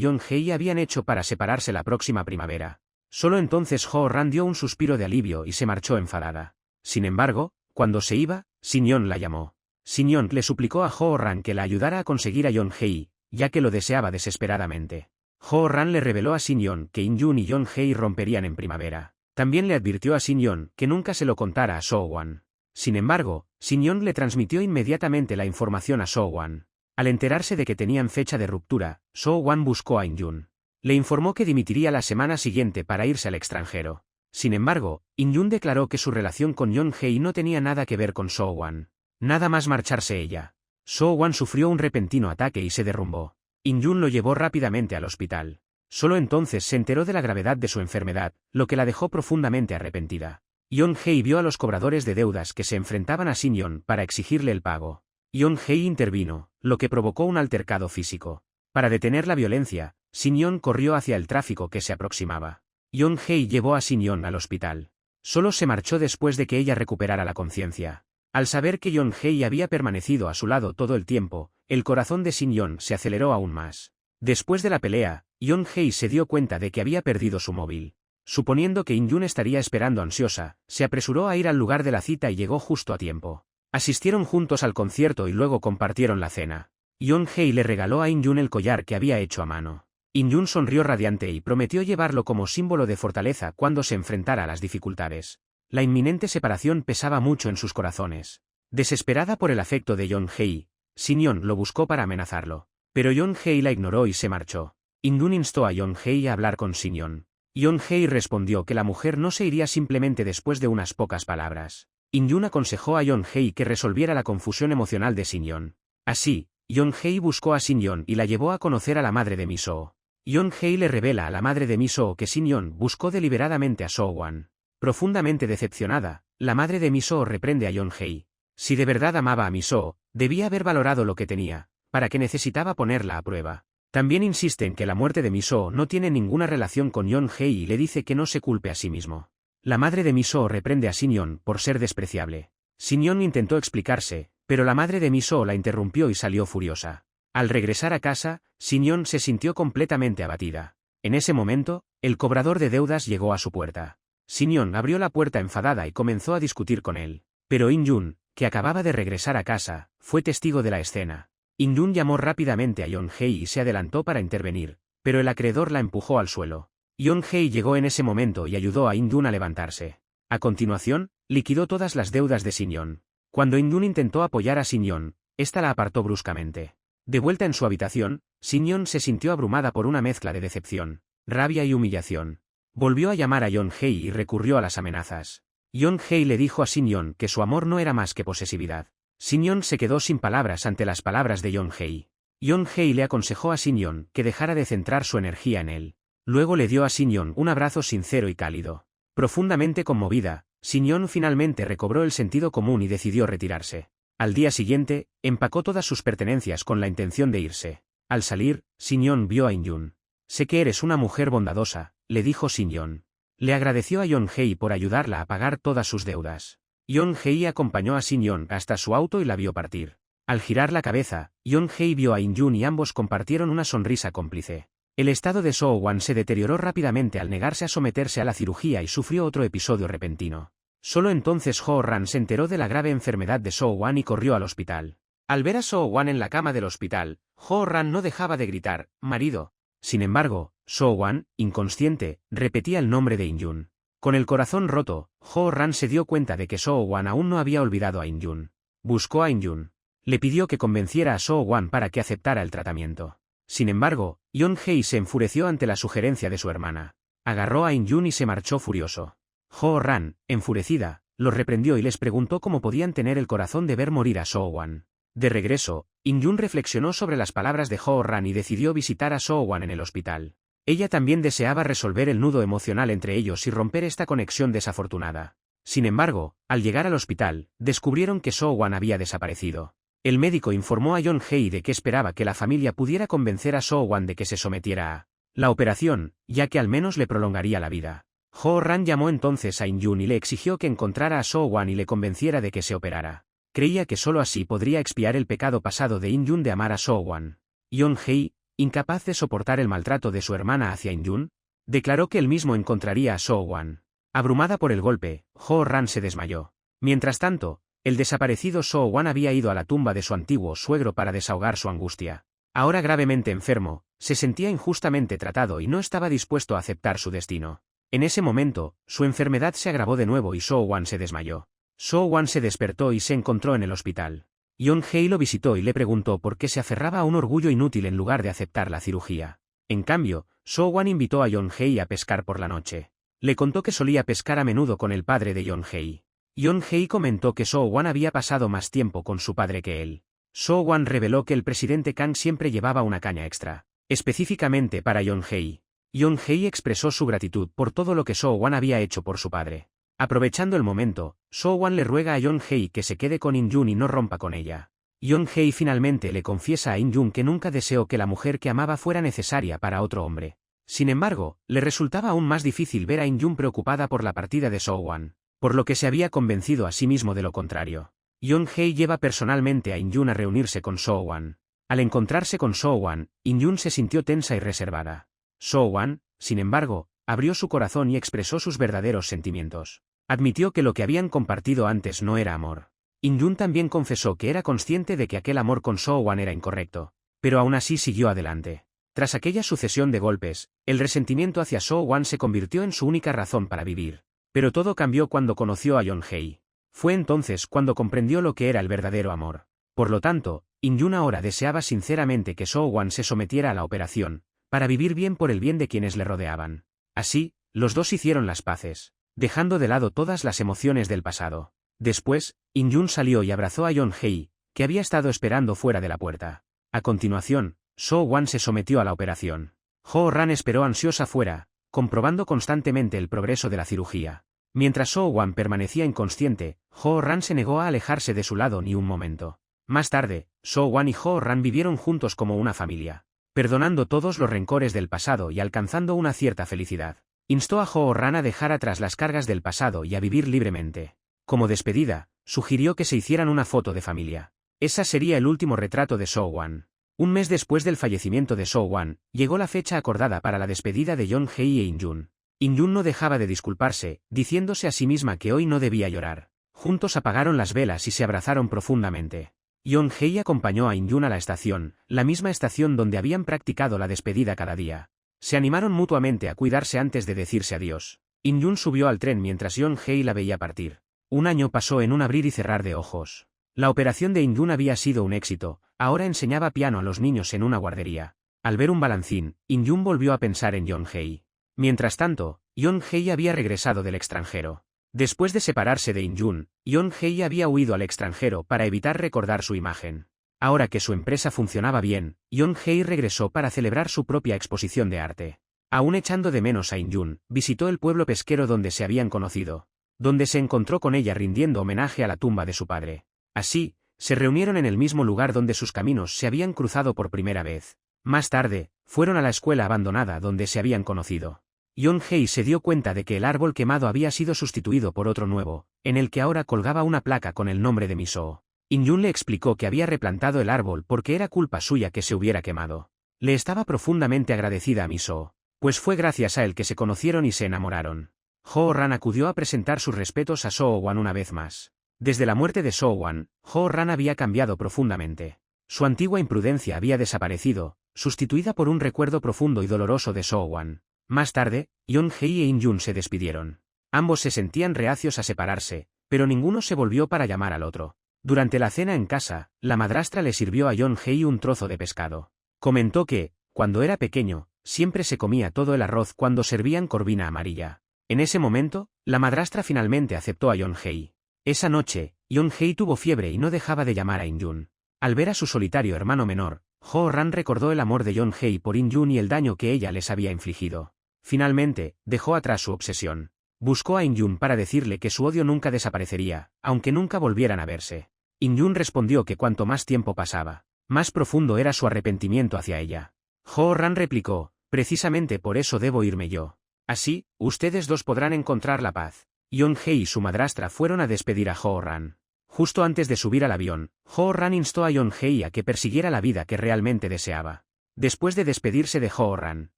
Yeon-hee habían hecho para separarse la próxima primavera. Solo entonces Jo-ran dio un suspiro de alivio y se marchó enfadada. Sin embargo, cuando se iba, Shin-yeon la llamó. Shin-yeon le suplicó a Jo-ran que la ayudara a conseguir a Yeon-hee, ya que lo deseaba desesperadamente. Jo-ran le reveló a Shin-yeon que In-jun y Yeon-hee romperían en primavera. También le advirtió a Shin-yeon que nunca se lo contara a So-wan. Sin embargo, Shin-yeon le transmitió inmediatamente la información a So-wan. Al enterarse de que tenían fecha de ruptura, So-wan buscó a In-jun. Le informó que dimitiría la semana siguiente para irse al extranjero. Sin embargo, In-jun declaró que su relación con Yeon-hee no tenía nada que ver con So-wan. Nada más marcharse ella. So-wan sufrió un repentino ataque y se derrumbó. In-jun lo llevó rápidamente al hospital. Solo entonces se enteró de la gravedad de su enfermedad, lo que la dejó profundamente arrepentida. Yeon-hee vio a los cobradores de deudas que se enfrentaban a Shin-yeon para exigirle el pago. Yeon-hee intervino, lo que provocó un altercado físico. Para detener la violencia, Shin-yeon corrió hacia el tráfico que se aproximaba. Yeon-hee llevó a Shin-yeon al hospital. Solo se marchó después de que ella recuperara la conciencia. Al saber que Yeon-hee había permanecido a su lado todo el tiempo, el corazón de Shin-yeon se aceleró aún más. Después de la pelea, Yeon-hye se dio cuenta de que había perdido su móvil. Suponiendo que In-jun estaría esperando ansiosa, se apresuró a ir al lugar de la cita y llegó justo a tiempo. Asistieron juntos al concierto y luego compartieron la cena. Yeon-hye le regaló a In-jun el collar que había hecho a mano. In-jun sonrió radiante y prometió llevarlo como símbolo de fortaleza cuando se enfrentara a las dificultades. La inminente separación pesaba mucho en sus corazones. Desesperada por el afecto de Yeon-hye, Shin-yeon lo buscó para amenazarlo. Pero Yeon-hye la ignoró y se marchó. In-jun instó a Yeon-hye a hablar con Shin-yeon. Yeon-hye respondió que la mujer no se iría simplemente después de unas pocas palabras. In-jun aconsejó a Yeon-hye que resolviera la confusión emocional de Shin-yeon. Así, Yeon-hye buscó a Shin-yeon y la llevó a conocer a la madre de Mi-soo. Yeon-hye le revela a la madre de Mi-soo que Shin-yeon buscó deliberadamente a So-wan. Profundamente decepcionada, la madre de Mi-soo reprende a Yeon-hye. Si de verdad amaba a Mi-soo, debía haber valorado lo que tenía, para que necesitaba ponerla a prueba. También insiste en que la muerte de Mi-soo no tiene ninguna relación con Yeon-hye y le dice que no se culpe a sí mismo. La madre de Mi-soo reprende a Shin-yeon por ser despreciable. Shin-yeon intentó explicarse, pero la madre de Mi-soo la interrumpió y salió furiosa. Al regresar a casa, Shin-yeon se sintió completamente abatida. En ese momento, el cobrador de deudas llegó a su puerta. Shin-yeon abrió la puerta enfadada y comenzó a discutir con él. Pero In-jun, que acababa de regresar a casa, fue testigo de la escena. In-jun llamó rápidamente a Yeon-hye y se adelantó para intervenir, pero el acreedor la empujó al suelo. Yeon-hye llegó en ese momento y ayudó a In-jun a levantarse. A continuación, liquidó todas las deudas de Shin-yeon. Cuando In-jun intentó apoyar a Shin-yeon, ésta la apartó bruscamente. De vuelta en su habitación, Shin-yeon se sintió abrumada por una mezcla de decepción, rabia y humillación. Volvió a llamar a Yeon-hye y recurrió a las amenazas. Yeon-hye le dijo a Shin-yeon que su amor no era más que posesividad. Shin-yeon se quedó sin palabras ante las palabras de Yeon-hye. Yeon-hye le aconsejó a Shin-yeon que dejara de centrar su energía en él. Luego le dio a Shin-yeon un abrazo sincero y cálido. Profundamente conmovida, Shin-yeon finalmente recobró el sentido común y decidió retirarse. Al día siguiente, empacó todas sus pertenencias con la intención de irse. Al salir, Shin-yeon vio a In-jun. «Sé que eres una mujer bondadosa», le dijo Shin-yeon. Le agradeció a Yeon-hye por ayudarla a pagar todas sus deudas. Yeon-hye acompañó a Shin-yeon hasta su auto y la vio partir. Al girar la cabeza, Yeon-hye vio a In-jun y ambos compartieron una sonrisa cómplice. El estado de So-wan se deterioró rápidamente al negarse a someterse a la cirugía y sufrió otro episodio repentino. Solo entonces Ho-ran se enteró de la grave enfermedad de So-wan y corrió al hospital. Al ver a So-wan en la cama del hospital, Ho-ran no dejaba de gritar, «marido». Sin embargo, So-wan, inconsciente, repetía el nombre de In-jun. Con el corazón roto, Ho-ran se dio cuenta de que So-wan aún no había olvidado a In-jun. Buscó a In-jun. Le pidió que convenciera a So-wan para que aceptara el tratamiento. Sin embargo, Yeon-hye se enfureció ante la sugerencia de su hermana. Agarró a In-jun y se marchó furioso. Ho-ran, enfurecida, los reprendió y les preguntó cómo podían tener el corazón de ver morir a So-wan. De regreso, In-jun reflexionó sobre las palabras de Ho-ran y decidió visitar a So-wan en el hospital. Ella también deseaba resolver el nudo emocional entre ellos y romper esta conexión desafortunada. Sin embargo, al llegar al hospital, descubrieron que So-wan había desaparecido. El médico informó a Yeon-hye de que esperaba que la familia pudiera convencer a So-wan de que se sometiera a la operación, ya que al menos le prolongaría la vida. Ho-ran llamó entonces a In-jun y le exigió que encontrara a So-wan y le convenciera de que se operara. Creía que solo así podría expiar el pecado pasado de In-jun de amar a So-wan. Yeon-hye, incapaz de soportar el maltrato de su hermana hacia In-jun, declaró que él mismo encontraría a So-wan. Abrumada por el golpe, Ho-ran se desmayó. Mientras tanto, el desaparecido So-wan había ido a la tumba de su antiguo suegro para desahogar su angustia. Ahora gravemente enfermo, se sentía injustamente tratado y no estaba dispuesto a aceptar su destino. En ese momento, su enfermedad se agravó de nuevo y So-wan se desmayó. So-wan se despertó y se encontró en el hospital. Yeon-hye lo visitó y le preguntó por qué se aferraba a un orgullo inútil en lugar de aceptar la cirugía. En cambio, So-wan invitó a Yeon-hye a pescar por la noche. Le contó que solía pescar a menudo con el padre de Yeon-hye. Yeon-hye comentó que So-wan había pasado más tiempo con su padre que él. So-wan reveló que el presidente Kang siempre llevaba una caña extra, específicamente para Yeon-hye. Yeon-hye expresó su gratitud por todo lo que So-wan había hecho por su padre. Aprovechando el momento, So-wan le ruega a Yeon-hye que se quede con In-jun y no rompa con ella. Yeon-hye finalmente le confiesa a In-jun que nunca deseó que la mujer que amaba fuera necesaria para otro hombre. Sin embargo, le resultaba aún más difícil ver a In-jun preocupada por la partida de So-wan, por lo que se había convencido a sí mismo de lo contrario. Yeon-hye lleva personalmente a In-jun a reunirse con So-wan. Al encontrarse con So-Wan, In-Yun se sintió tensa y reservada. So-Wan, sin embargo, abrió su corazón y expresó sus verdaderos sentimientos. Admitió que lo que habían compartido antes no era amor. In-Yun también confesó que era consciente de que aquel amor con So-Wan era incorrecto, pero aún así siguió adelante. Tras aquella sucesión de golpes, el resentimiento hacia So-Wan se convirtió en su única razón para vivir. Pero todo cambió cuando conoció a Yeon-hye. Fue entonces cuando comprendió lo que era el verdadero amor. Por lo tanto, In-Yun ahora deseaba sinceramente que So-Wan se sometiera a la operación, para vivir bien por el bien de quienes le rodeaban. Así, los dos hicieron las paces, dejando de lado todas las emociones del pasado. Después, In-Yun salió y abrazó a Yeon-hye, que había estado esperando fuera de la puerta. A continuación, So-Wan se sometió a la operación. Jo-ran esperó ansiosa fuera, comprobando constantemente el progreso de la cirugía. Mientras So-Wan permanecía inconsciente, Jo-ran se negó a alejarse de su lado ni un momento. Más tarde, So-Wan y Jo-ran vivieron juntos como una familia, perdonando todos los rencores del pasado y alcanzando una cierta felicidad. Instó a Jo-ran a dejar atrás las cargas del pasado y a vivir libremente. Como despedida, sugirió que se hicieran una foto de familia. Esa sería el último retrato de So-Wan. Un mes después del fallecimiento de So-Wan, llegó la fecha acordada para la despedida de Yeon-hye e In-Yun. In-Yun no dejaba de disculparse, diciéndose a sí misma que hoy no debía llorar. Juntos apagaron las velas y se abrazaron profundamente. Yeon-hye acompañó a In-Yun a la estación, la misma estación donde habían practicado la despedida cada día. Se animaron mutuamente a cuidarse antes de decirse adiós. In-Yun subió al tren mientras Yeon-hye la veía partir. Un año pasó en un abrir y cerrar de ojos. La operación de In-Yun había sido un éxito, ahora enseñaba piano a los niños en una guardería. Al ver un balancín, In-Yun volvió a pensar en Yeon-hye. Mientras tanto, Yeon-hye había regresado del extranjero. Después de separarse de In-Yun, Yeon-hye había huido al extranjero para evitar recordar su imagen. Ahora que su empresa funcionaba bien, Yeon-hye regresó para celebrar su propia exposición de arte. Aún echando de menos a In-Yun, visitó el pueblo pesquero donde se habían conocido, donde se encontró con ella rindiendo homenaje a la tumba de su padre. Así, se reunieron en el mismo lugar donde sus caminos se habían cruzado por primera vez. Más tarde, fueron a la escuela abandonada donde se habían conocido. Yeon-hye se dio cuenta de que el árbol quemado había sido sustituido por otro nuevo, en el que ahora colgaba una placa con el nombre de Miso. In-Yun le explicó que había replantado el árbol porque era culpa suya que se hubiera quemado. Le estaba profundamente agradecida a Miso, pues fue gracias a él que se conocieron y se enamoraron. Jo-ran acudió a presentar sus respetos a So-Wan una vez más. Desde la muerte de So-Wan, Jo-ran había cambiado profundamente. Su antigua imprudencia había desaparecido, sustituida por un recuerdo profundo y doloroso de So-Wan. Más tarde, Yeon-hye e In-Yun se despidieron. Ambos se sentían reacios a separarse, pero ninguno se volvió para llamar al otro. Durante la cena en casa, la madrastra le sirvió a Yeon-hye un trozo de pescado. Comentó que, cuando era pequeño, siempre se comía todo el arroz cuando servían corvina amarilla. En ese momento, la madrastra finalmente aceptó a Yeon-hye. Esa noche, Yeon-hye tuvo fiebre y no dejaba de llamar a In-Yun. Al ver a su solitario hermano menor, Jo-ran recordó el amor de Yeon-hye por In-Yun y el daño que ella les había infligido. Finalmente, dejó atrás su obsesión. Buscó a In-Yun para decirle que su odio nunca desaparecería, aunque nunca volvieran a verse. In-Yun respondió que cuanto más tiempo pasaba, más profundo era su arrepentimiento hacia ella. Jo-ran replicó, precisamente por eso debo irme yo. Así, ustedes dos podrán encontrar la paz. Yeon-hye y su madrastra fueron a despedir a Jo-ran. Justo antes de subir al avión, Jo-ran instó a Yeon-hye a que persiguiera la vida que realmente deseaba. Después de despedirse de Jo-ran,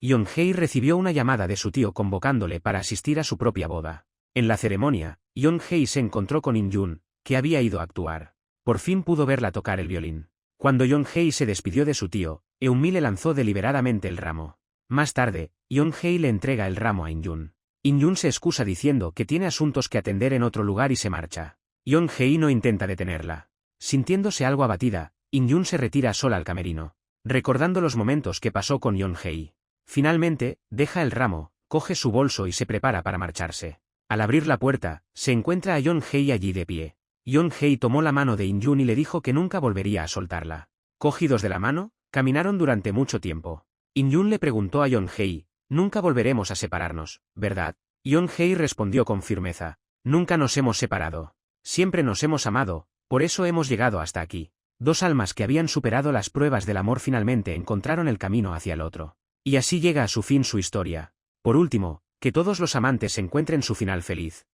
Yeon-hye recibió una llamada de su tío convocándole para asistir a su propia boda. En la ceremonia, Yeon-hye se encontró con In-Yun, que había ido a actuar. Por fin pudo verla tocar el violín. Cuando Yeon-hye se despidió de su tío, Eun-mi le lanzó deliberadamente el ramo. Más tarde, Yeon-hye le entrega el ramo a In-Yun. In-Yun se excusa diciendo que tiene asuntos que atender en otro lugar y se marcha. Yeon-hye no intenta detenerla. Sintiéndose algo abatida, In-Yun se retira sola al camerino, recordando los momentos que pasó con Yeon-hye. Finalmente, deja el ramo, coge su bolso y se prepara para marcharse. Al abrir la puerta, se encuentra a Yeon-hye allí de pie. Yeon-hye tomó la mano de In-Yun y le dijo que nunca volvería a soltarla. Cogidos de la mano, caminaron durante mucho tiempo. In-Yun le preguntó a Yeon-hye, nunca volveremos a separarnos, ¿verdad? Yeon-hye respondió con firmeza, nunca nos hemos separado. Siempre nos hemos amado, por eso hemos llegado hasta aquí. Dos almas que habían superado las pruebas del amor finalmente encontraron el camino hacia el otro. Y así llega a su fin su historia. Por último, que todos los amantes encuentren su final feliz.